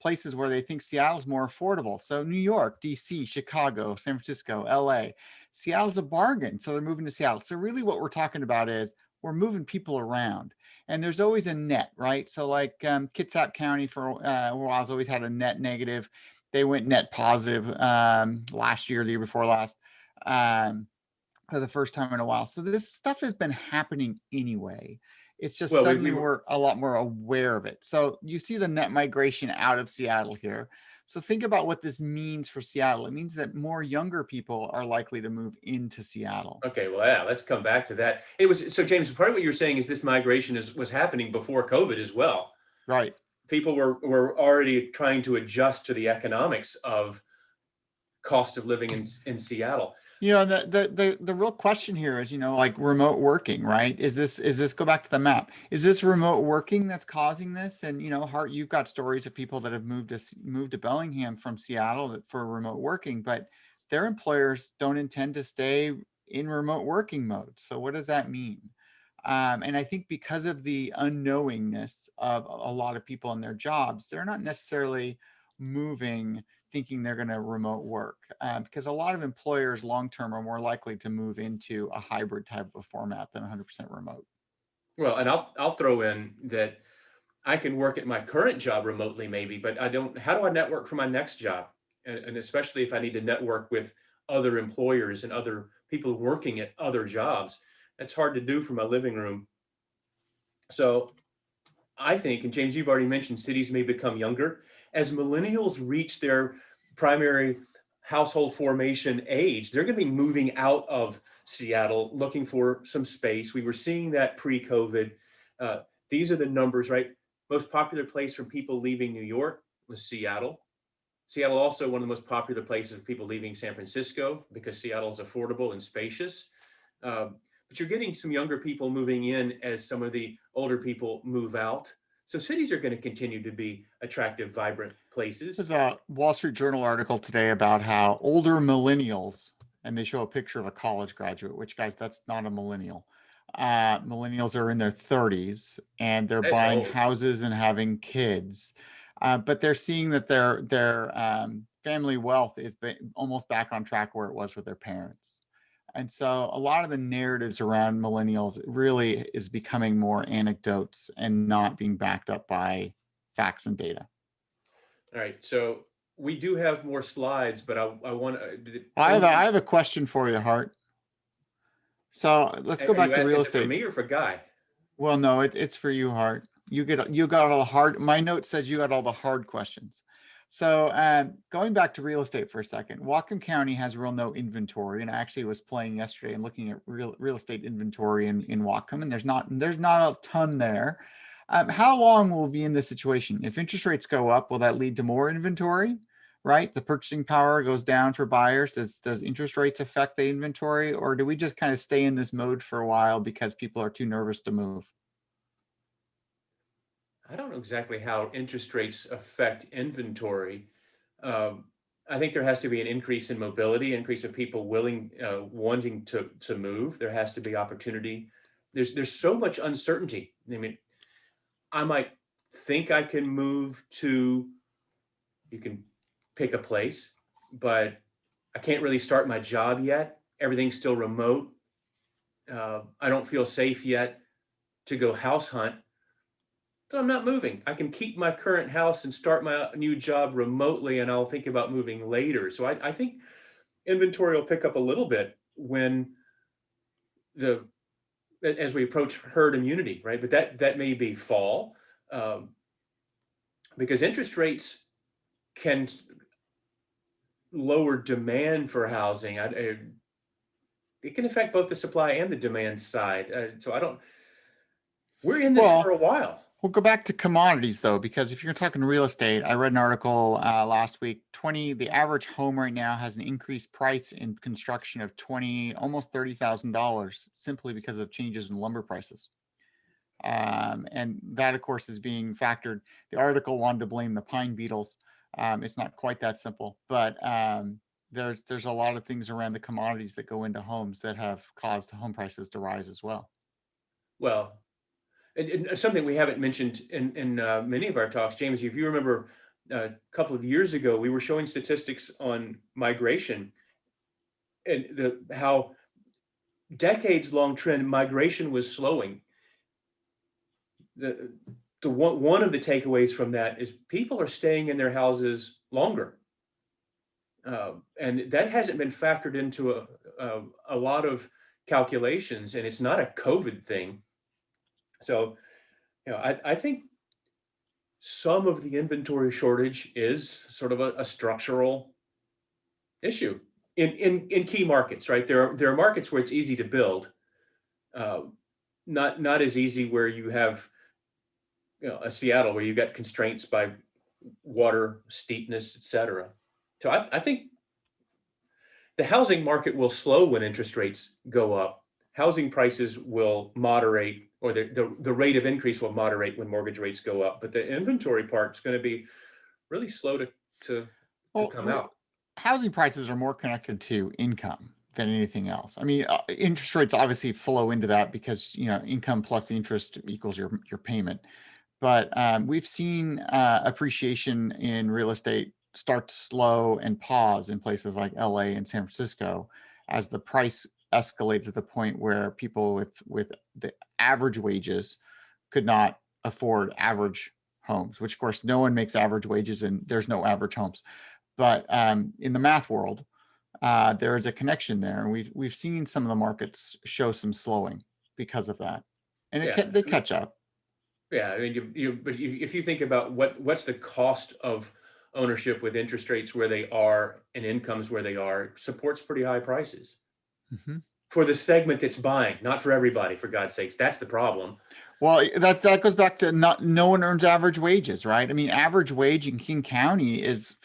places where they think Seattle's more affordable. So New York, DC, Chicago, San Francisco, LA. Seattle's a bargain. So they're moving to Seattle. So really what we're talking about is we're moving people around. And there's always a net, right? So like Kitsap County for a while has always had a net negative. They went net positive last year, the year before last, for the first time in a while. So this stuff has been happening anyway. It's just suddenly we're a lot more aware of it. So you see the net migration out of Seattle here. So think about what this means for Seattle. It means that more younger people are likely to move into Seattle. Okay, well, yeah, let's come back to that. So James, part of what you're saying is this migration was happening before COVID as well. Right. People were already trying to adjust to the economics of cost of living in Seattle. The real question here is, like remote working, right? Is this go back to the map? Is this remote working that's causing this? And Hart, you've got stories of people that have moved to Bellingham from Seattle for remote working, but their employers don't intend to stay in remote working mode. So what does that mean? And I think because of the unknowingness of a lot of people in their jobs, they're not necessarily moving thinking they're going to remote work because a lot of employers long-term are more likely to move into a hybrid type of format than 100% remote. Well, and I'll throw in that I can work at my current job remotely maybe, but how do I network for my next job? And especially if I need to network with other employers and other people working at other jobs, that's hard to do from my living room. So I think, and James, you've already mentioned cities may become younger. As millennials reach their primary household formation age, they're going to be moving out of Seattle, looking for some space. We were seeing that pre-COVID. These are the numbers, right? Most popular place for people leaving New York was Seattle. Seattle also one of the most popular places for people leaving San Francisco because Seattle is affordable and spacious. But you're getting some younger people moving in as some of the older people move out. So cities are going to continue to be attractive, vibrant places. There's a Wall Street Journal article today about how older millennials, and they show a picture of a college graduate, which, guys, that's not a millennial. Millennials are in their 30s and they're buying houses and having kids. But they're seeing that their family wealth is almost back on track where it was with their parents. And so a lot of the narratives around millennials really is becoming more anecdotes and not being backed up by facts and data. All right. So we do have more slides, but I want to. I have a question for you, Hart. So let's go back to real estate. For me or for Guy? Well, no, it's for you, Hart. You got all the hard. My note says you got all the hard questions. So going back to real estate for a second, Whatcom County has real no inventory, and I actually was playing yesterday and looking at real estate inventory in Whatcom, and there's not a ton there. How long will we be in this situation? If interest rates go up, will that lead to more inventory? right? The purchasing power goes down for buyers. Does interest rates affect the inventory, or do we just kind of stay in this mode for a while because people are too nervous to move? I don't know exactly how interest rates affect inventory. I think there has to be an increase in mobility, increase of people wanting to move. There has to be opportunity. There's so much uncertainty. I mean, I might think I can move to, you can pick a place, but I can't really start my job yet. Everything's still remote. I don't feel safe yet to go house hunt. So I'm not moving. I can keep my current house and start my new job remotely, and I'll think about moving later. So I think inventory will pick up a little bit as we approach herd immunity, right? But that may be fall, because interest rates can lower demand for housing. It can affect both the supply and the demand side. We're in this for a while. We'll go back to commodities though, because if you're talking real estate, I read an article last week. The average home right now has an increased price in construction of almost $30,000 simply because of changes in lumber prices. And that, of course, is being factored. The article wanted to blame the pine beetles. It's not quite that simple, but there's a lot of things around the commodities that go into homes that have caused home prices to rise as well. Well, and something we haven't mentioned in many of our talks, James, if you remember a couple of years ago, we were showing statistics on migration and how decades-long trend migration was slowing. One of the takeaways from that is people are staying in their houses longer. And that hasn't been factored into a lot of calculations, and it's not a COVID thing. So, I think some of the inventory shortage is sort of a structural issue in key markets, right? There are markets where it's easy to build, not as easy where you have, a Seattle where you got constraints by water, steepness, et cetera. So I think the housing market will slow when interest rates go up. Housing prices will moderate, or the rate of increase will moderate when mortgage rates go up. But the inventory part is going to be really slow to come out. Housing prices are more connected to income than anything else. I mean, interest rates obviously flow into that because, income plus the interest equals your payment. But we've seen appreciation in real estate start to slow and pause in places like LA and San Francisco as the price escalated to the point where people with the average wages could not afford average homes, which of course no one makes average wages and there's no average homes. But in the math world, there is a connection there, and we've seen some of the markets show some slowing because of that, and they catch up. Yeah, I mean, but if you think about what's the cost of ownership with interest rates where they are and incomes where they are, supports pretty high prices for the segment that's buying, not for everybody. For God's sakes, that's the problem. Well, that goes back to no one earns average wages, right? I mean, average wage in King County is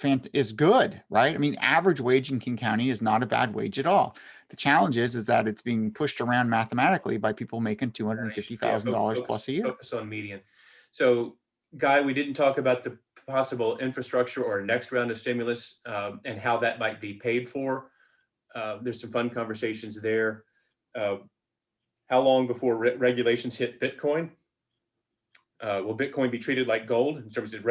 good, right? I mean, average wage in King County is not a bad wage at all. The challenge is that it's being pushed around mathematically by people making $250,000 plus a year. Focus on median. So, Guy, we didn't talk about the possible infrastructure or next round of stimulus and how that might be paid for. There's some fun conversations there. How long before regulations hit Bitcoin? Will Bitcoin be treated like gold in terms of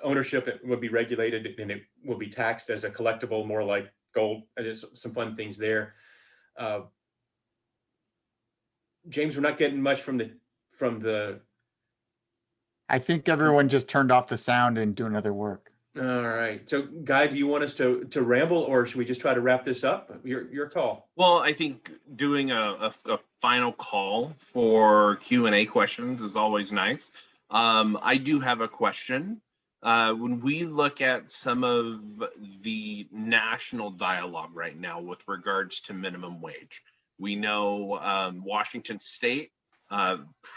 ownership? It will be regulated and it will be taxed as a collectible, more like gold. And there's some fun things there. James, we're not getting much from the. I think everyone just turned off the sound and doing other work. All right. So, Guy, do you want us to ramble, or should we just try to wrap this up? Your call. Well, I think doing a final call for Q&A questions is always nice. I do have a question. When we look at some of the national dialogue right now with regards to minimum wage, we know Washington State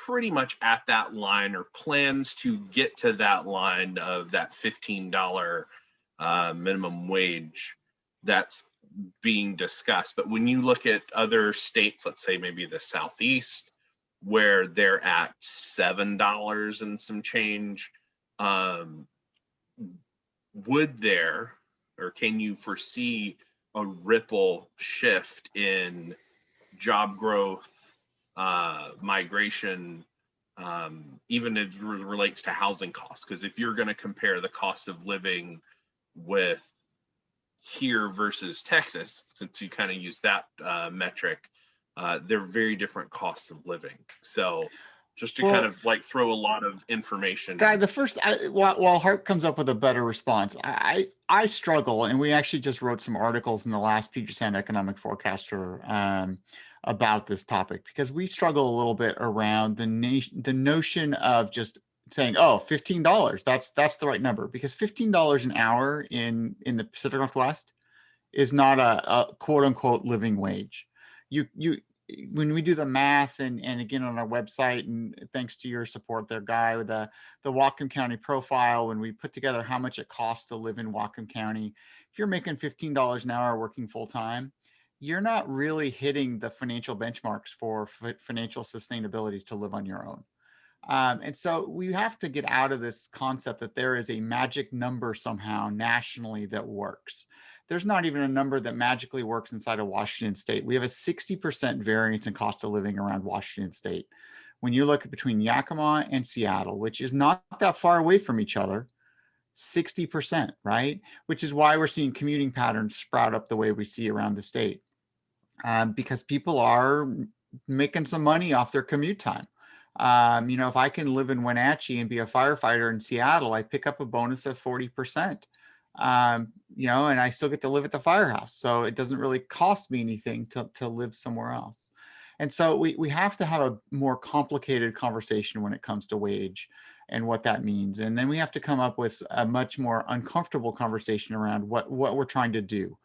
pretty much at that line or plans to get to that line of that $15 minimum wage that's being discussed. But when you look at other states, let's say maybe the Southeast, where they're at $7 and some change, would there, or can you foresee a ripple shift in job growth, migration, even as it relates to housing costs? Because if you're going to compare the cost of living with here versus Texas, since you kind of use that metric, they're very different costs of living. So just to kind of like throw a lot of information. Guy, the first, while Hart comes up with a better response, I struggle, and we actually just wrote some articles in the last Puget Sound Economic Forecaster about this topic, because we struggle a little bit around the notion of just saying, oh, $15, that's the right number, because $15 an hour in the Pacific Northwest is not a quote unquote living wage. When we do the math, and again on our website, and thanks to your support there, Guy, with the Whatcom County profile, when we put together how much it costs to live in Whatcom County, if you're making $15 an hour working full time, you're not really hitting the financial benchmarks for financial sustainability to live on your own. And so we have to get out of this concept that there is a magic number somehow nationally that works. There's not even a number that magically works inside of Washington State. We have a 60% variance in cost of living around Washington State. When you look at between Yakima and Seattle, which is not that far away from each other, 60%, right? Which is why we're seeing commuting patterns sprout up the way we see around the state, because people are making some money off their commute time. If I can live in Wenatchee and be a firefighter in Seattle, I pick up a bonus of 40%. And I still get to live at the firehouse. So it doesn't really cost me anything to live somewhere else. And so we have to have a more complicated conversation when it comes to wage and what that means. And then we have to come up with a much more uncomfortable conversation around what we're trying to do.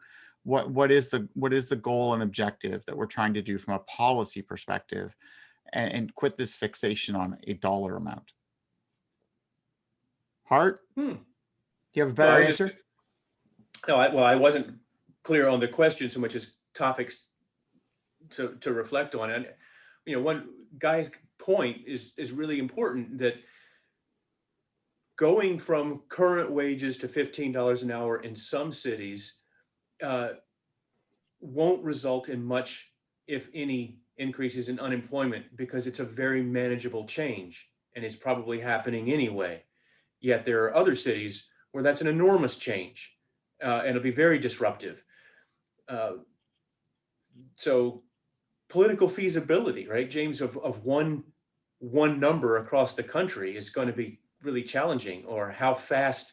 What is the goal and objective that we're trying to do from a policy perspective, and quit this fixation on a dollar amount. Hart? Do you have a better answer? I wasn't clear on the question so much as topics to reflect on. And one Guy's point is really important, that going from current wages to $15 an hour in some cities won't result in much, if any, increases in unemployment, because it's a very manageable change and it's probably happening anyway. Yet there are other cities where that's an enormous change, and it'll be very disruptive. So political feasibility, right, James, of one number across the country is going to be really challenging, or how fast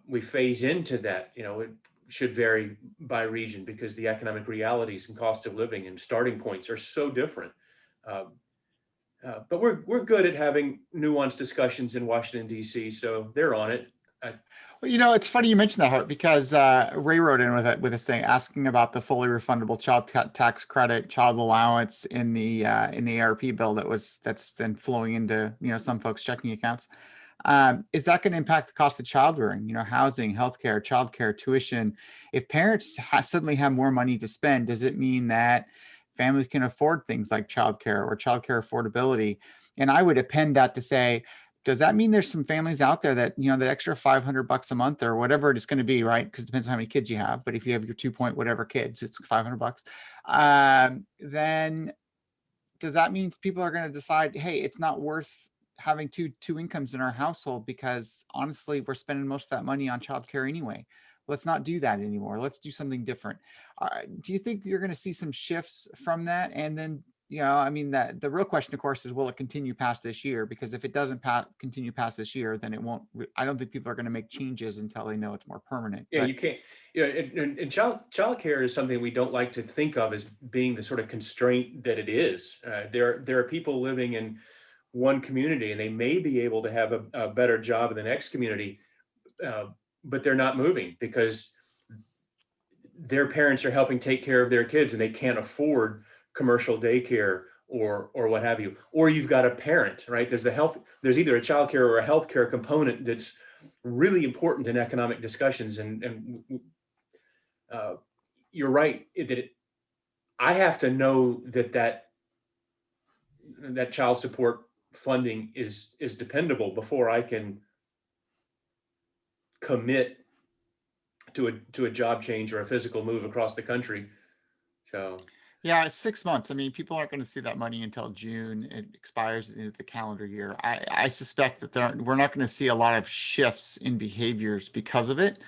we phase into that. It should vary by region, because the economic realities and cost of living and starting points are so different. But we're good at having nuanced discussions in Washington, D.C., so they're on it. Well, it's funny you mentioned that, Hart, because Ray wrote in with a thing asking about the fully refundable child tax credit, child allowance in the ARP bill that's then flowing into some folks' checking accounts. Is that going to impact the cost of child rearing? Housing, healthcare, childcare, tuition. If parents suddenly have more money to spend, does it mean that families can afford things like childcare or childcare affordability? And I would append that to say, does that mean there's some families out there that, that extra $500 a month or whatever it is going to be, right? Because it depends on how many kids you have. But if you have your 2 point whatever kids, it's $500. Then does that mean people are going to decide, hey, it's not worth having two incomes in our household, because honestly, we're spending most of that money on childcare anyway. Let's not do that anymore. Let's do something different. Do you think you're going to see some shifts from that? And then, the real question, of course, is will it continue past this year? Because if it doesn't continue past this year, then it won't. I don't think people are going to make changes until they know it's more permanent. Yeah, you can't. And childcare is something we don't like to think of as being the sort of constraint that it is. There are people living in one community, and they may be able to have a better job in the next community, but they're not moving because their parents are helping take care of their kids, and they can't afford commercial daycare or what have you. Or you've got a parent, right? There's either a childcare or a healthcare component that's really important in economic discussions. And you're right that I have to know that child support funding is dependable before I can commit to a job change or a physical move across the country. So yeah, it's 6 months. I mean, people aren't going to see that money until June. It expires at the end of the calendar year. I suspect that we're not going to see a lot of shifts in behaviors because of it.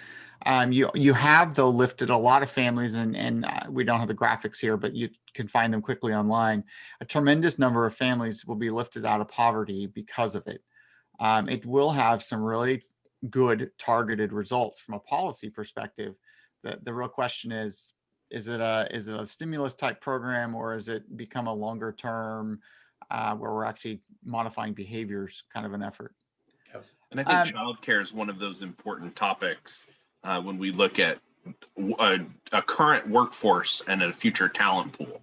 You have, though, lifted a lot of families, and we don't have the graphics here, but you can find them quickly online. A tremendous number of families will be lifted out of poverty because of it. It will have some really good targeted results from a policy perspective. The real question is it a stimulus type program, or is it become a longer term where we're actually modifying behaviors kind of an effort? And I think childcare is one of those important topics when we look at a current workforce and a future talent pool.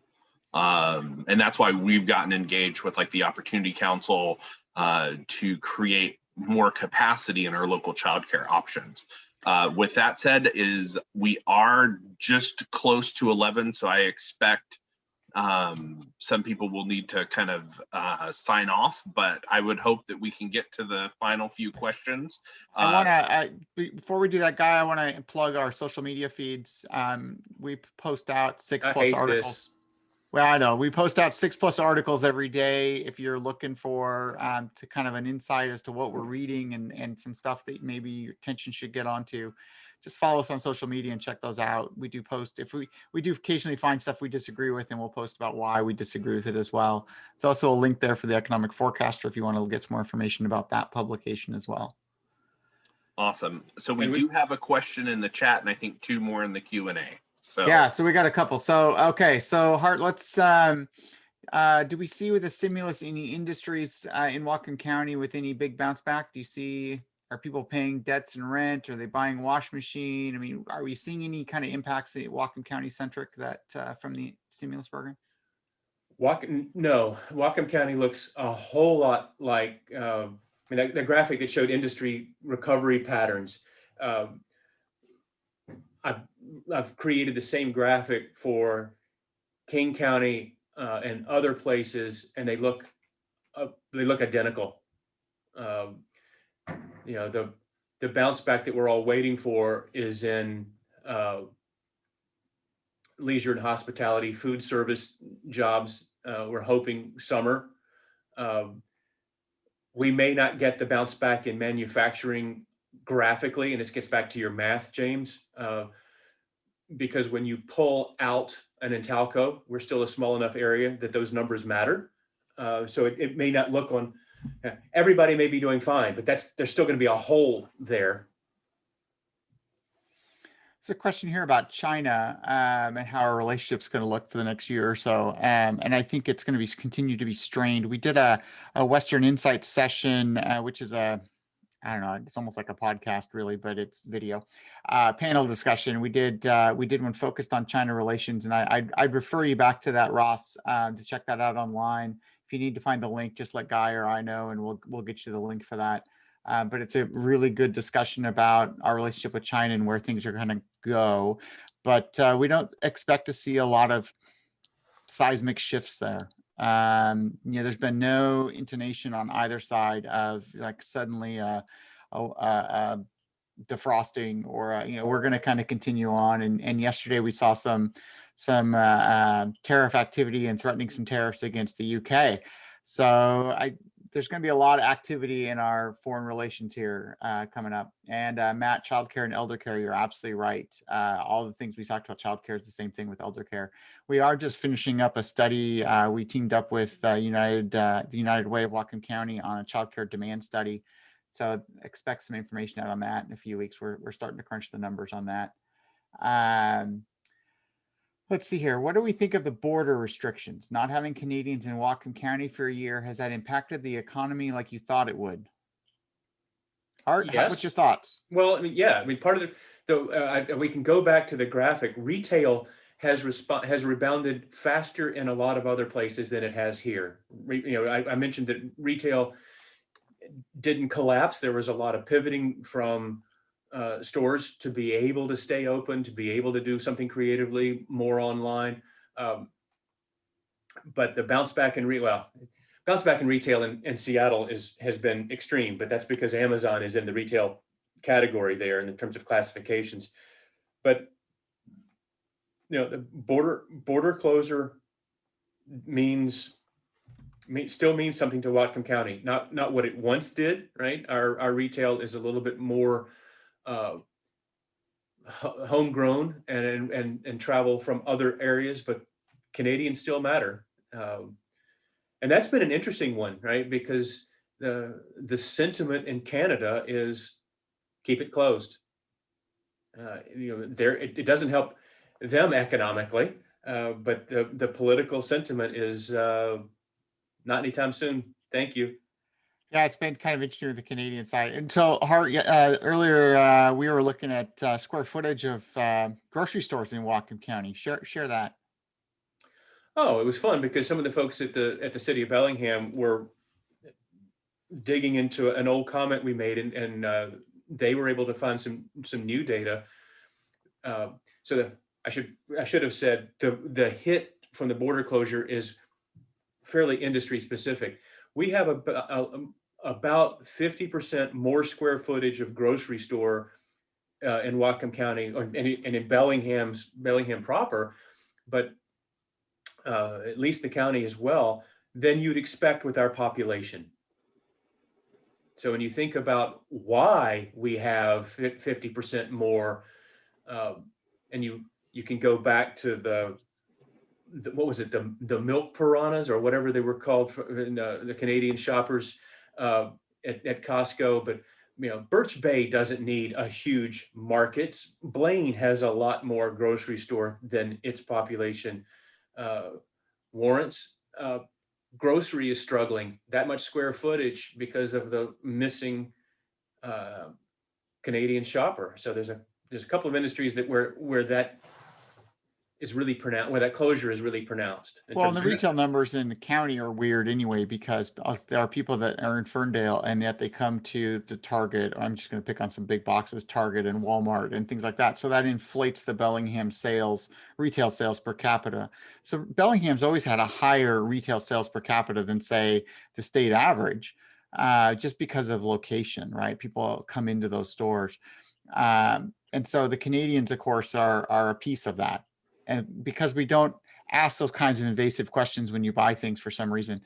And that's why we've gotten engaged with like the Opportunity Council to create more capacity in our local childcare options. With that said, we are just close to 11, so I expect some people will need to kind of sign off, but I would hope that we can get to the final few questions. I want to, before we do that, Guy, I want to plug our social media feeds. We post out 6+ articles. This. Well, I know we post out 6+ articles every day. If you're looking for to kind of an insight as to what we're reading and some stuff that maybe your attention should get onto, just follow us on social media and check those out. We do post, if we do occasionally find stuff we disagree with, and we'll post about why we disagree with it as well. It's also a link there for the Economic Forecaster if you want to get some more information about that publication as well. Awesome. So we do have a question in the chat, and I think 2 more in the Q&A. So yeah, so we got a couple. So okay, so Hart, let's do we see with the stimulus any industries in Whatcom County with any big bounce back? Do you see, are people paying debts and rent? Are they buying wash machine? I mean, are we seeing any kind of impacts in Whatcom County centric that from the stimulus program? No, Whatcom County looks a whole lot like the graphic that showed industry recovery patterns. I've created the same graphic for King County and other places, and they look identical. The bounce back that we're all waiting for is in leisure and hospitality, food service jobs. We're hoping summer. We may not get the bounce back in manufacturing graphically, and this gets back to your math, James, because when you pull out an Intalco, we're still a small enough area that those numbers matter. So it may not look on, everybody may be doing fine, but there's still going to be a hole there. There's a question here about China and how our relationship's going to look for the next year or so. And I think it's going to continue to be strained. We did a Western Insights session, which is I don't know, it's almost like a podcast really, but it's video panel discussion. We did one focused on China relations, and I'd refer you back to that, Ross, to check that out online. If you need to find the link, just let Guy or I know, and we'll get you the link for that. But it's a really good discussion about our relationship with China and where things are going to go. But we don't expect to see a lot of seismic shifts there. There's been no intonation on either side of like suddenly defrosting or we're going to kind of continue on. And yesterday we saw some tariff activity and threatening some tariffs against the UK. So there's going to be a lot of activity in our foreign relations here coming up. And Matt, childcare and elder care, you're absolutely right. All the things we talked about, childcare is the same thing with elder care. We are just finishing up a study. We teamed up with the United Way of Whatcom County on a childcare demand study. So expect some information out on that in a few weeks. We're starting to crunch the numbers on that. Let's see here. What do we think of the border restrictions? Not having Canadians in Whatcom County for a year, has that impacted the economy like you thought it would? Art, yes. What's your thoughts? Well, I mean, yeah. I mean, part of we can go back to the graphic. Retail has rebounded faster in a lot of other places than it has here. I mentioned that retail didn't collapse. There was a lot of pivoting from stores to be able to stay open, to be able to do something creatively more online. But the bounce back in retail in Seattle has been extreme, but that's because Amazon is in the retail category there in terms of classifications. But the border closure still means something to Whatcom County, not what it once did, right? Our retail is a little bit more homegrown and travel from other areas, but Canadians still matter. And that's been an interesting one, right? Because the sentiment in Canada is keep it closed. It doesn't help them economically, but the political sentiment is not anytime soon. Thank you. Yeah, it's been kind of interesting with the Canadian side. And so, Hart, earlier we were looking at square footage of grocery stores in Whatcom County. Share that. Oh, it was fun because some of the folks at the city of Bellingham were digging into an old comment we made, and they were able to find some new data. So I should have said the hit from the border closure is fairly industry specific. We have about 50% more square footage of grocery store in Whatcom County and in Bellingham proper, but at least the county as well, than you'd expect with our population. So when you think about why we have 50% more, and you can go back to what was it, the milk piranhas or whatever they were called in the Canadian shoppers at Costco. But Birch Bay doesn't need a huge market. Blaine has a lot more grocery store than its population warrants. Grocery is struggling that much square footage because of the missing Canadian shopper. So there's a couple of industries where that is really pronounced, where that closure is really pronounced. Well, the retail numbers in the county are weird anyway, because there are people that are in Ferndale and yet they come to the Target, or I'm just going to pick on some big boxes, Target and Walmart and things like that. So that inflates the Bellingham retail sales per capita. So Bellingham's always had a higher retail sales per capita than, say, the state average, just because of location, right? People come into those stores. And so the Canadians, of course, are a piece of that. And because we don't ask those kinds of invasive questions when you buy things for some reason,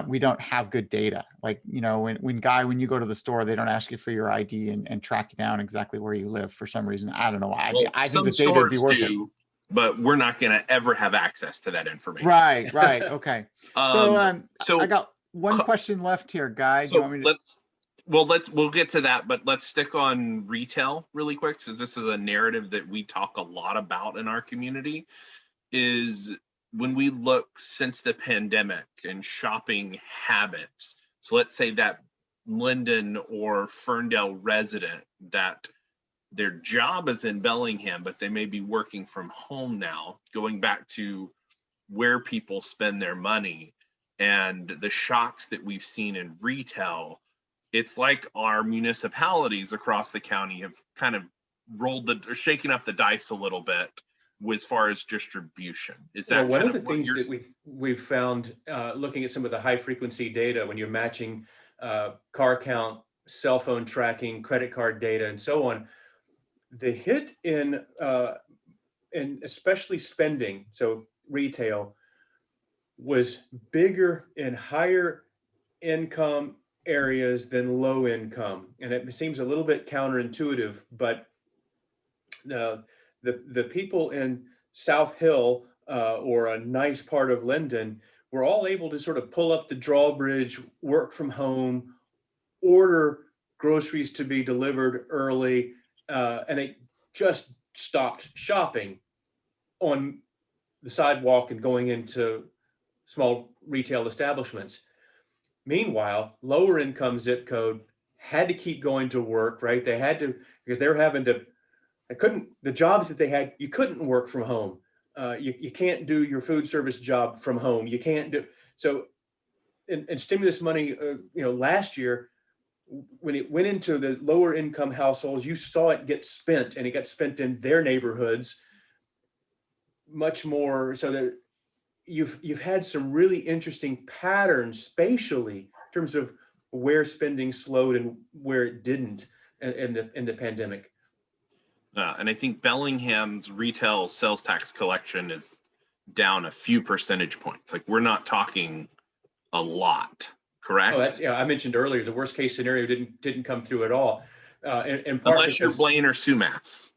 we don't have good data. Like, when you go to the store, they don't ask you for your ID and track you down exactly where you live for some reason. I don't know. I think the data would be worth it. But we're not going to ever have access to that information. Right. Okay. So I got one question left here, guys. So we'll get to that, but let's stick on retail really quick, since this is a narrative that we talk a lot about in our community. Is when we look since the pandemic and shopping habits. So let's say that Linden or Ferndale resident that their job is in Bellingham, but they may be working from home now, going back to where people spend their money and the shocks that we've seen in retail. It's like our municipalities across the county have kind of shaken up the dice a little bit as far as distribution. Is that one of the things that we've found looking at some of the high frequency data when you're matching car count, cell phone tracking, credit card data, and so on? The hit in especially spending, so retail, was bigger in higher income areas than low income, and it seems a little bit counterintuitive, but the people in South Hill or a nice part of Linden were all able to sort of pull up the drawbridge, work from home, order groceries to be delivered early, and they just stopped shopping on the sidewalk and going into small retail establishments. Meanwhile, lower income zip code had to keep going to work, right? They had to, because the jobs that they had, you couldn't work from home. You can't do your food service job from home. You can't do, so, and stimulus money, last year when it went into the lower income households, you saw it get spent, and it got spent in their neighborhoods much more. So that you've had some really interesting patterns spatially in terms of where spending slowed and where it didn't in the pandemic. And I think Bellingham's retail sales tax collection is down a few percentage points. Like, we're not talking a lot, correct? Oh, yeah, I mentioned earlier the worst case scenario didn't come through at all. In part Unless you're because, Blaine or Sumas.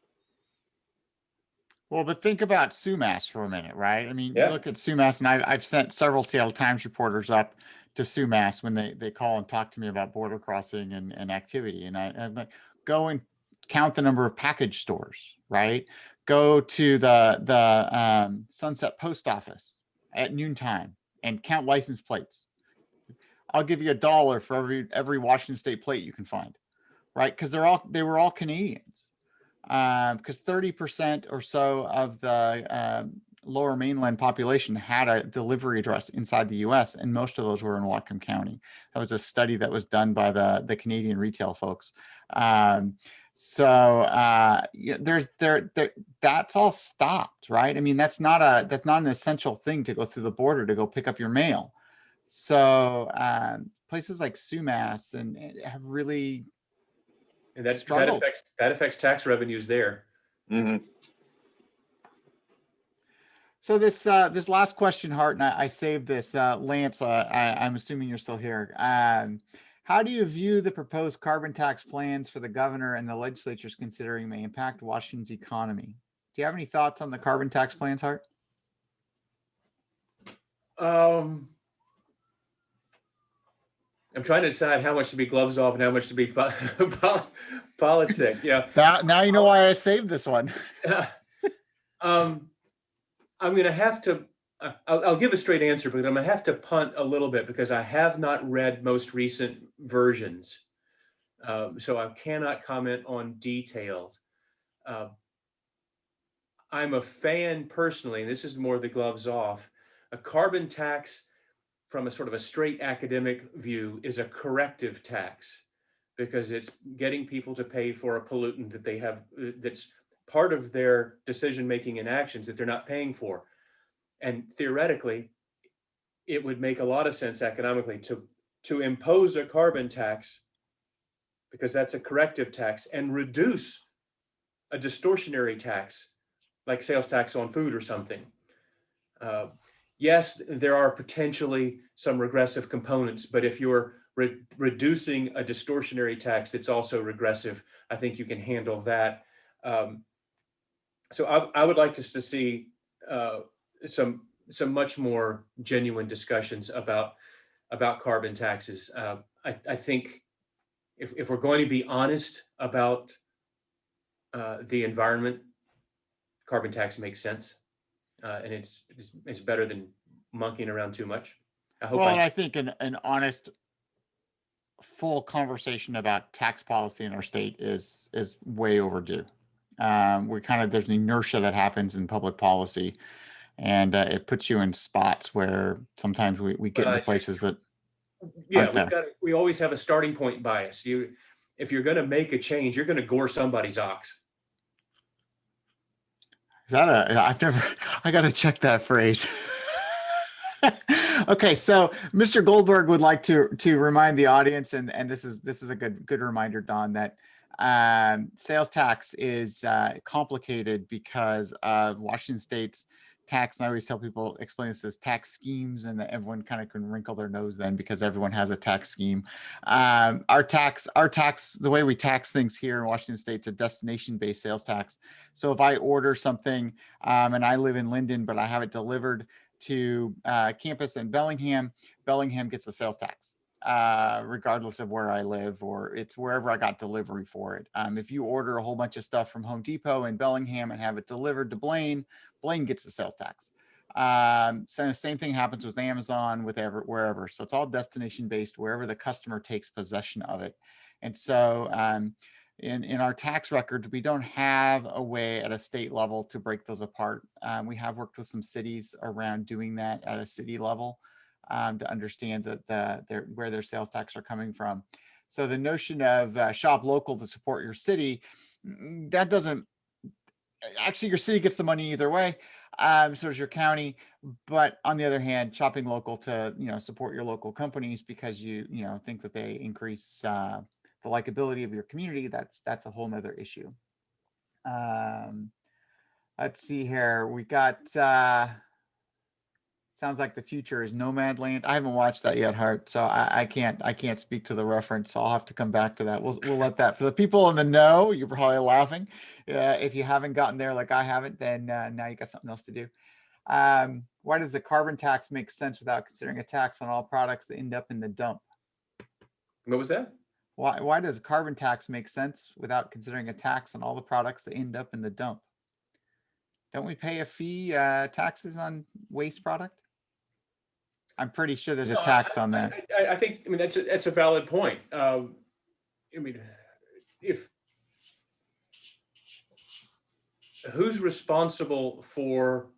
Well, but think about Sumas for a minute, right? I mean, Yeah. you look at Sumas, and I've sent several Seattle Times reporters up to Sumas when they call and talk to me about border crossing and activity. And I'm like, go and count the number of package stores, right? Go to the Sunset Post Office at noontime and count license plates. I'll give you $1 for every Washington State plate you can find, right? Because they were all Canadians. Because 30% or so of the lower mainland population had a delivery address inside the US, and most of those were in Whatcom County. That was a study that was done by the Canadian retail folks. That's all stopped, right? I mean, that's not an essential thing to go through the border to go pick up your mail. So places like Sumas and have really, and that struggled. affects tax revenues there. Mm-hmm. So this last question, Hart, and I saved this. Lance, I'm assuming you're still here. How do you view the proposed carbon tax plans for the governor and the legislature's considering may impact Washington's economy? Do you have any thoughts on the carbon tax plans, Hart? I'm trying to decide how much to be gloves off and how much to be politic. Yeah. Now you know why I saved this one. I'm going to have to, I'll give a straight answer, but I'm going to have to punt a little bit because I have not read most recent versions. So I cannot comment on details. I'm a fan personally, and this is more the gloves off. A carbon tax from a sort of a straight academic view is a corrective tax because it's getting people to pay for a pollutant that they have, that's part of their decision-making and actions that they're not paying for. And theoretically, it would make a lot of sense economically to impose a carbon tax because that's a corrective tax and reduce a distortionary tax like sales tax on food or something. Yes, there are potentially some regressive components, but if you're reducing a distortionary tax that's also regressive, I think you can handle that. So I would like us to see some much more genuine discussions about carbon taxes. I think if we're going to be honest about the environment, carbon tax makes sense. And it's better than monkeying around too much. I think an honest, full conversation about tax policy in our state is way overdue. There's an inertia that happens in public policy, and it puts you in spots where sometimes we get into places that. Yeah, we always have a starting point bias. If you're going to make a change, you're going to gore somebody's ox. I got to check that phrase. Okay, so Mr. Goldberg would like to remind the audience, and this is a good reminder, Don, that sales tax is complicated because of Washington State's tax. And I always tell people, explain this as tax schemes, and that everyone kind of can wrinkle their nose then because everyone has a tax scheme. Our tax, the way we tax things here in Washington State's a destination-based sales tax. So if I order something and I live in Linden, but I have it delivered to campus in Bellingham, Bellingham gets the sales tax, regardless of where I live, or it's wherever I got delivery for it. If you order a whole bunch of stuff from Home Depot in Bellingham and have it delivered to Blaine, Blaine gets the sales tax. So same thing happens with Amazon, with wherever. So it's all destination based, wherever the customer takes possession of it. And so in our tax records, we don't have a way at a state level to break those apart. We have worked with some cities around doing that at a city level to understand that where their sales tax are coming from. So the notion of shop local to support your city, that doesn't, actually your city gets the money either way. So does your county. But on the other hand, shopping local to, support your local companies because you think that they increase the likability of your community, that's a whole nother issue. Let's see here. We got, sounds like the future is Nomadland. I haven't watched that yet, Hart, so I can't speak to the reference. So I'll have to come back to that. We'll let that, for the people in the know, you're probably laughing. If you haven't gotten there like I haven't, then now you got something else to do. Why does a carbon tax make sense without considering a tax on all products that end up in the dump? What was that? Why does carbon tax make sense without considering a tax on all the products that end up in the dump? Don't we pay a fee, taxes on waste product? I'm pretty sure there's a tax on that. I think, that's a valid point. If who's responsible for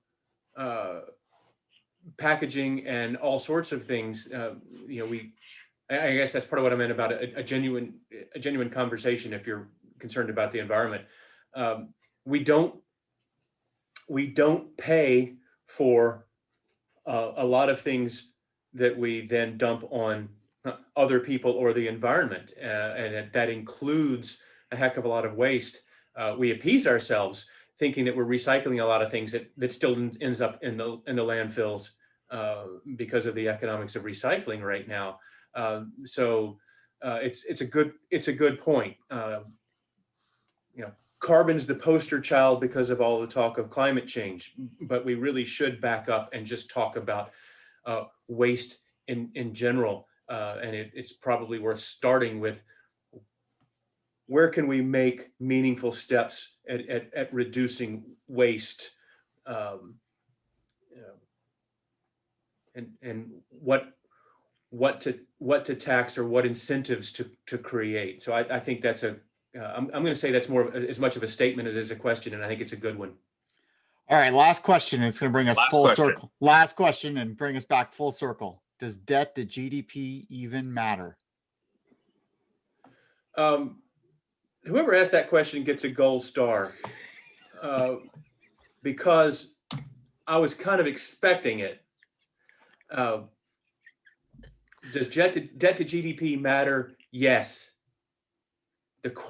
packaging and all sorts of things? I guess that's part of what I meant about a genuine conversation. If you're concerned about the environment, we don't pay for a lot of things that we then dump on other people or the environment, and that includes a heck of a lot of waste. We appease ourselves thinking that we're recycling a lot of things that still ends up in the landfills because of the economics of recycling right now. So it's a good point. Carbon's the poster child because of all the talk of climate change, but we really should back up and just talk about waste in general. And it's probably worth starting with, where can we make meaningful steps at reducing waste, and what to tax or what incentives to create. So I think that's I'm going to say that's more as much of a statement as it is a question, and I think it's a good one. All right, last question. It's going to bring us full circle. Last question and bring us back full circle. Does debt to GDP even matter? Whoever asked that question gets a gold star, because I was kind of expecting it. Does debt to GDP matter? Yes.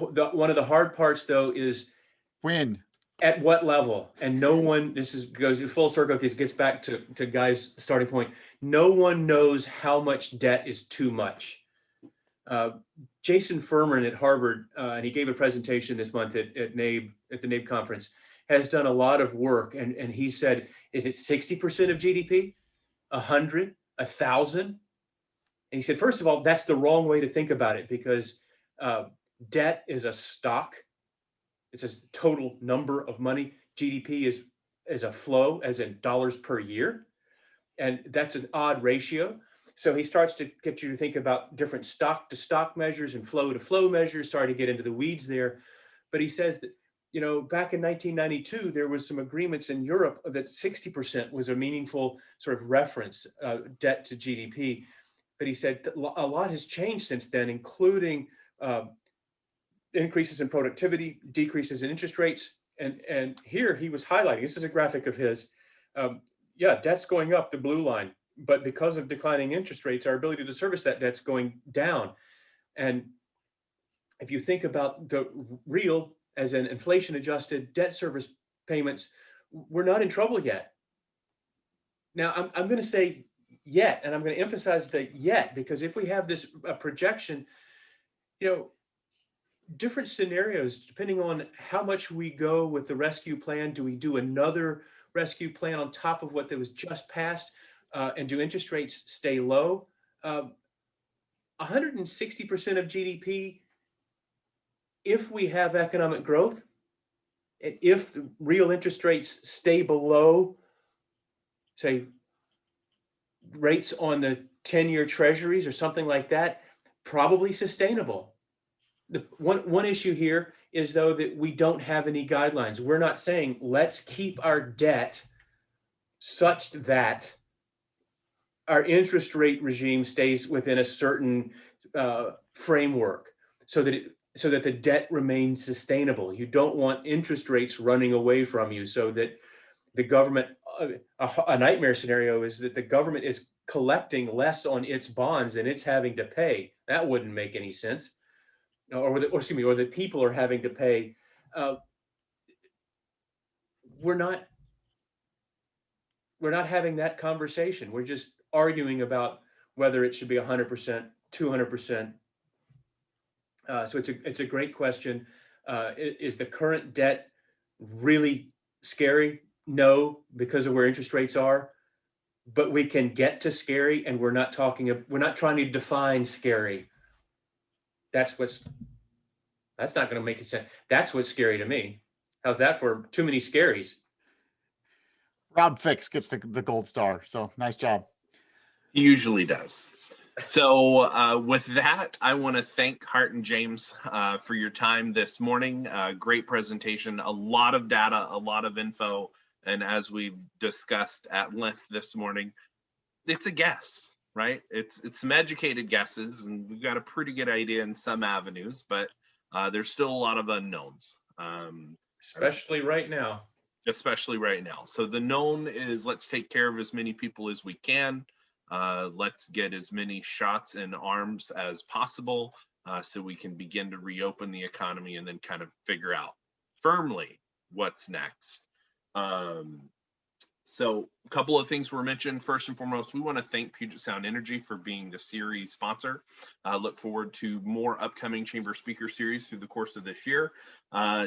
One of the hard parts, though, is when, at what level, and no one. Goes full circle because it gets back to Guy's starting point. No one knows how much debt is too much. Jason Furman at Harvard, and he gave a presentation this month at the NABE conference, has done a lot of work, and he said, is it 60% of GDP, 100, 1,000? And he said, first of all, that's the wrong way to think about it, because debt is a stock. It's a total number of money. GDP is a flow, as in dollars per year. And that's an odd ratio. So he starts to get you to think about different stock to stock measures and flow to flow measures. Sorry to get into the weeds there. But he says that, back in 1992, there was some agreements in Europe that 60% was a meaningful sort of reference, debt to GDP. But he said a lot has changed since then, including increases in productivity, decreases in interest rates. And here he was highlighting, this is a graphic of his, debt's going up, the blue line, but because of declining interest rates, our ability to service that debt's going down. And if you think about the real, as an inflation adjusted debt service payments, we're not in trouble yet. Now I'm going to say yet, and I'm going to emphasize the yet, because if we have this projection, different scenarios, depending on how much we go with the rescue plan. Do we do another rescue plan on top of what that was just passed? And do interest rates stay low? 160% of GDP, if we have economic growth, and if the real interest rates stay below, say, rates on the 10-year treasuries or something like that, probably sustainable. The one issue here is, though, that we don't have any guidelines. We're not saying let's keep our debt such that our interest rate regime stays within a certain framework so that the debt remains sustainable. You don't want interest rates running away from you, so that the government, a nightmare scenario is that the government is collecting less on its bonds than it's having to pay. That wouldn't make any sense. Or the people are having to pay. We're not having that conversation. We're just arguing about whether it should be 100%, 200%. So it's a great question. Is the current debt really scary? No, because of where interest rates are. But we can get to scary, and we're not trying to define scary. That's not going to make sense. That's what's scary to me. How's that for too many scaries? Rob Fix gets the gold star. So nice job. He usually does. So with that, I want to thank Hart and James for your time this morning. Great presentation, a lot of data, a lot of info. And as we've discussed at length this morning, it's a guess, right? It's some educated guesses, and we've got a pretty good idea in some avenues, but there's still a lot of unknowns. Especially right now. So the known is, let's take care of as many people as we can. Let's get as many shots in arms as possible so we can begin to reopen the economy and then kind of figure out firmly what's next. So a couple of things were mentioned. First and foremost, we want to thank Puget Sound Energy for being the series sponsor. Look forward to more upcoming Chamber Speaker series through the course of this year.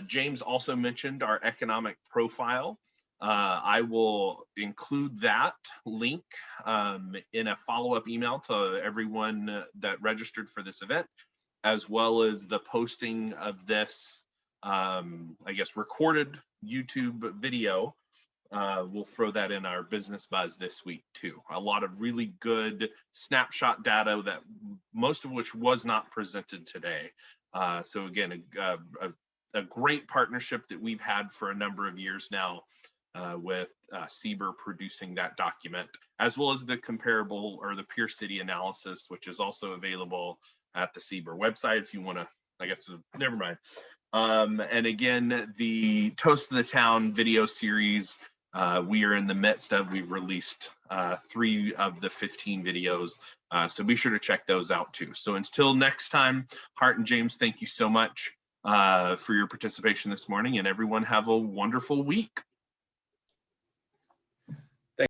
James also mentioned our economic profile. I will include that link in a follow-up email to everyone that registered for this event, as well as the posting of this, I guess, recorded YouTube video. We'll throw that in our Business Buzz this week too. A lot of really good snapshot data, that most of which was not presented today. So again, a great partnership that we've had for a number of years now with CBER producing that document, as well as the comparable or the peer city analysis, which is also available at the CBER website if you want to, I guess, never mind. And again, the Toast of the Town video series, we are in the midst of. We've released 3 of the 15 videos, so be sure to check those out too. So until next time, Hart and James, thank you so much for your participation this morning, and everyone have a wonderful week.